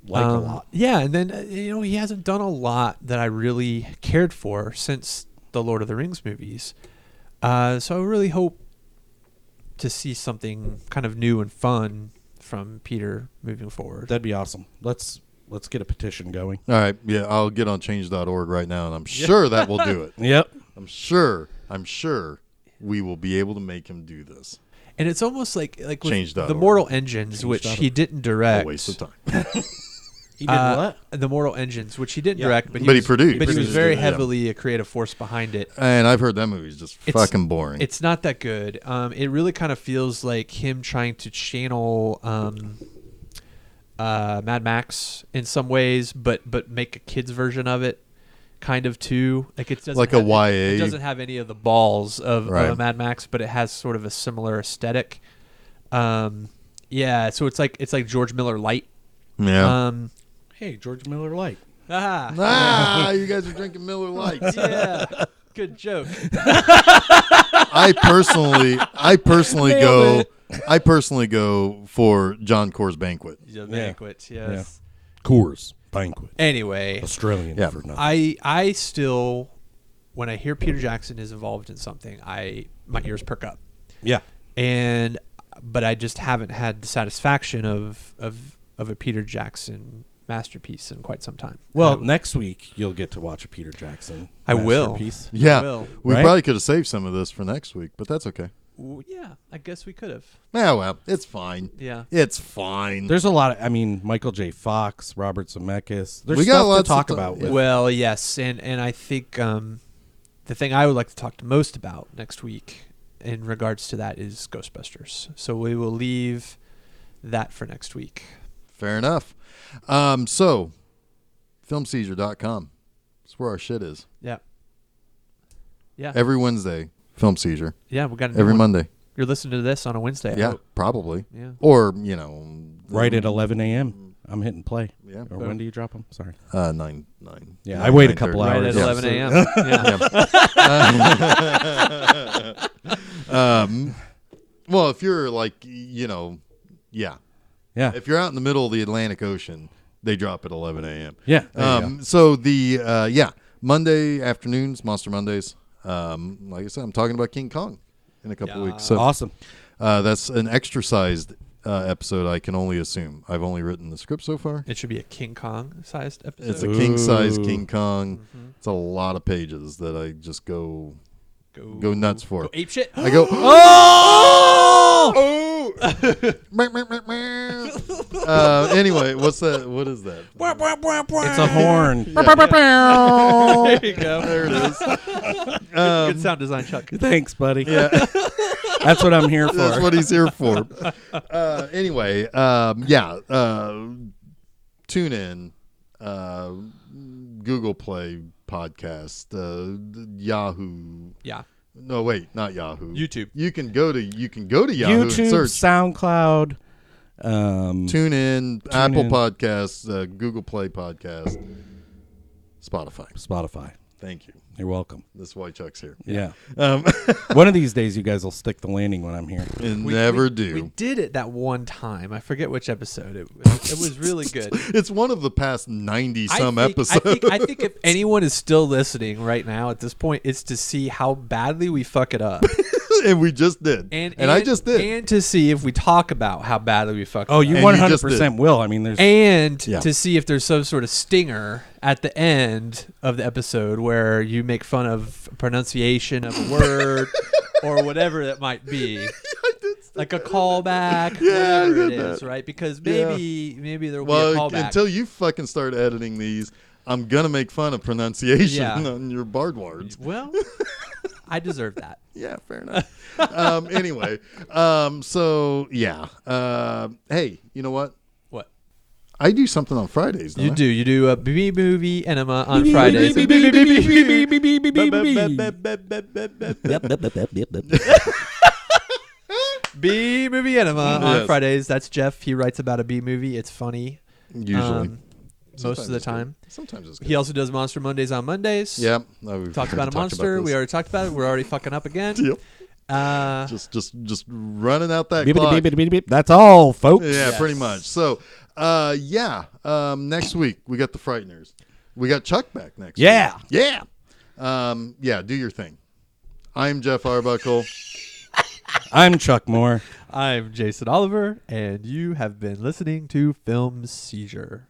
like a lot. Yeah, and then he hasn't done a lot that I really cared for since the Lord of the Rings movies. So I really hope to see something kind of new and fun from Peter moving forward. That'd be awesome. Let's get a petition going. All right, yeah, I'll get on change.org right now, and I'm sure that will do it. Yep. I'm sure we will be able to make him do this. And it's almost like with Change.org. the Mortal Engines, which he didn't direct. A waste of time. He did what? The Mortal Engines, which he didn't direct, but he produced. But he was Produced very it, yeah. heavily a creative force behind it. And I've heard that movie's just fucking boring. It's not that good. It really kind of feels like him trying to channel Mad Max in some ways, but make a kid's version of it, kind of too. Like it doesn't like have, a YA. It doesn't have any of the balls of Right. Mad Max, but it has sort of a similar aesthetic. Yeah, so it's like George Miller Light. Yeah. Hey, George Miller Light. You guys are drinking Miller Lights. Yeah, good joke. I personally Nailed go for John Core's Banquet. The Banquet, yes. Coors Banquet. Anyway, Australian for nothing. I still, when I hear Peter Jackson is involved in something, my ears perk up. Yeah. But I just haven't had the satisfaction of a Peter Jackson masterpiece in quite some time. Well, next week you'll get to watch a Peter Jackson masterpiece. Yeah. will. We Right? probably could have saved some of this for next week, but that's okay. Yeah, I guess we could have. Yeah, well, it's fine. Yeah. It's fine. There's a lot of, Michael J. Fox, Robert Zemeckis. There's We got stuff to lots of talk time, about. yeah. With. Well, yes, and I think the thing I would like to talk most about next week in regards to that is Ghostbusters. So we will leave that for next week. Fair enough. So, filmseizure.com. That's where our shit is. Yeah. Yeah. Every Wednesday, Film Seizure. Yeah, we got a new Every one. Monday. You're listening to this on a Wednesday. I Yeah, hope. probably. Yeah. Or, Right at 11 a.m. I'm hitting play. Yeah. Or when do you drop them? Sorry. 9. Yeah, I wait a couple 9:30. Right hours. at Yeah. 11 a.m. Yeah. Well, if you're like, Yeah. if you're out in the middle of the Atlantic Ocean, they drop at 11 a.m. Yeah. there you go. So the Monday afternoons, Monster Mondays. Like I said, I'm talking about King Kong in a couple weeks. So Awesome. that's an extra-sized episode, I can only assume. I've only written the script so far. It should be a King Kong sized episode. It's a king-size Ooh. King Kong. Mhm. It's a lot of pages that I just go nuts for. Go ape shit. I go, Oh! anyway, what's that? What is that? It's a horn. There you go. There it is. Good sound design, Chuck. Thanks, buddy. Yeah, That's what I'm here for. that's what he's here for. Anyway, tune in. Google Play podcast, Yahoo. Yeah. No, wait, not Yahoo. YouTube. You can go to Yahoo YouTube, and search. SoundCloud. Tune in, Apple in. Podcasts, Google Play Podcast, Spotify. Thank you. You're welcome. This is why Chuck's here. Yeah. One of these days, you guys will stick the landing when I'm here. And We do. did it that one time. I forget which episode. It was really good. It's one of the past 90-some episodes. I think if anyone is still listening right now at this point, it's to see how badly we fuck it up. And we just did. And I just did. And to see if we talk about how badly we fuck Oh, it you up. 100% will. I mean, there's. And Yeah. to see if there's some sort of stinger at the end of the episode where you make fun of pronunciation of a word or whatever that might be. I did like a callback, Yeah, I whatever it get is, that. right? Because Yeah. maybe there will be a Well, callback. until you fucking start editing these, I'm gonna make fun of pronunciation Yeah. on your bard words. Well, I deserve that. Yeah, fair enough. Anyway, so yeah. Hey, you know what? What? I do something on Fridays. Don't You I? do. You do a B movie enema on Fridays. B movie enema on Yes. Fridays. That's Jeff. He writes about a B movie. It's funny. Usually, Most of the it's good. time. Sometimes it's good. He also does Monster Mondays on Mondays. Yeah, no, we've Talked about a monster. this. We already talked about it. We're already fucking up again. Yep. Uh, Just running out that clock. That's all, folks. Yeah, Yes. pretty much. So, next week we got the Frighteners. We got Chuck back next Yeah. week. Yeah. Do your thing. I'm Jeff Arbuckle. I'm Chuck Moore. I'm Jason Oliver, and you have been listening to Film Seizure.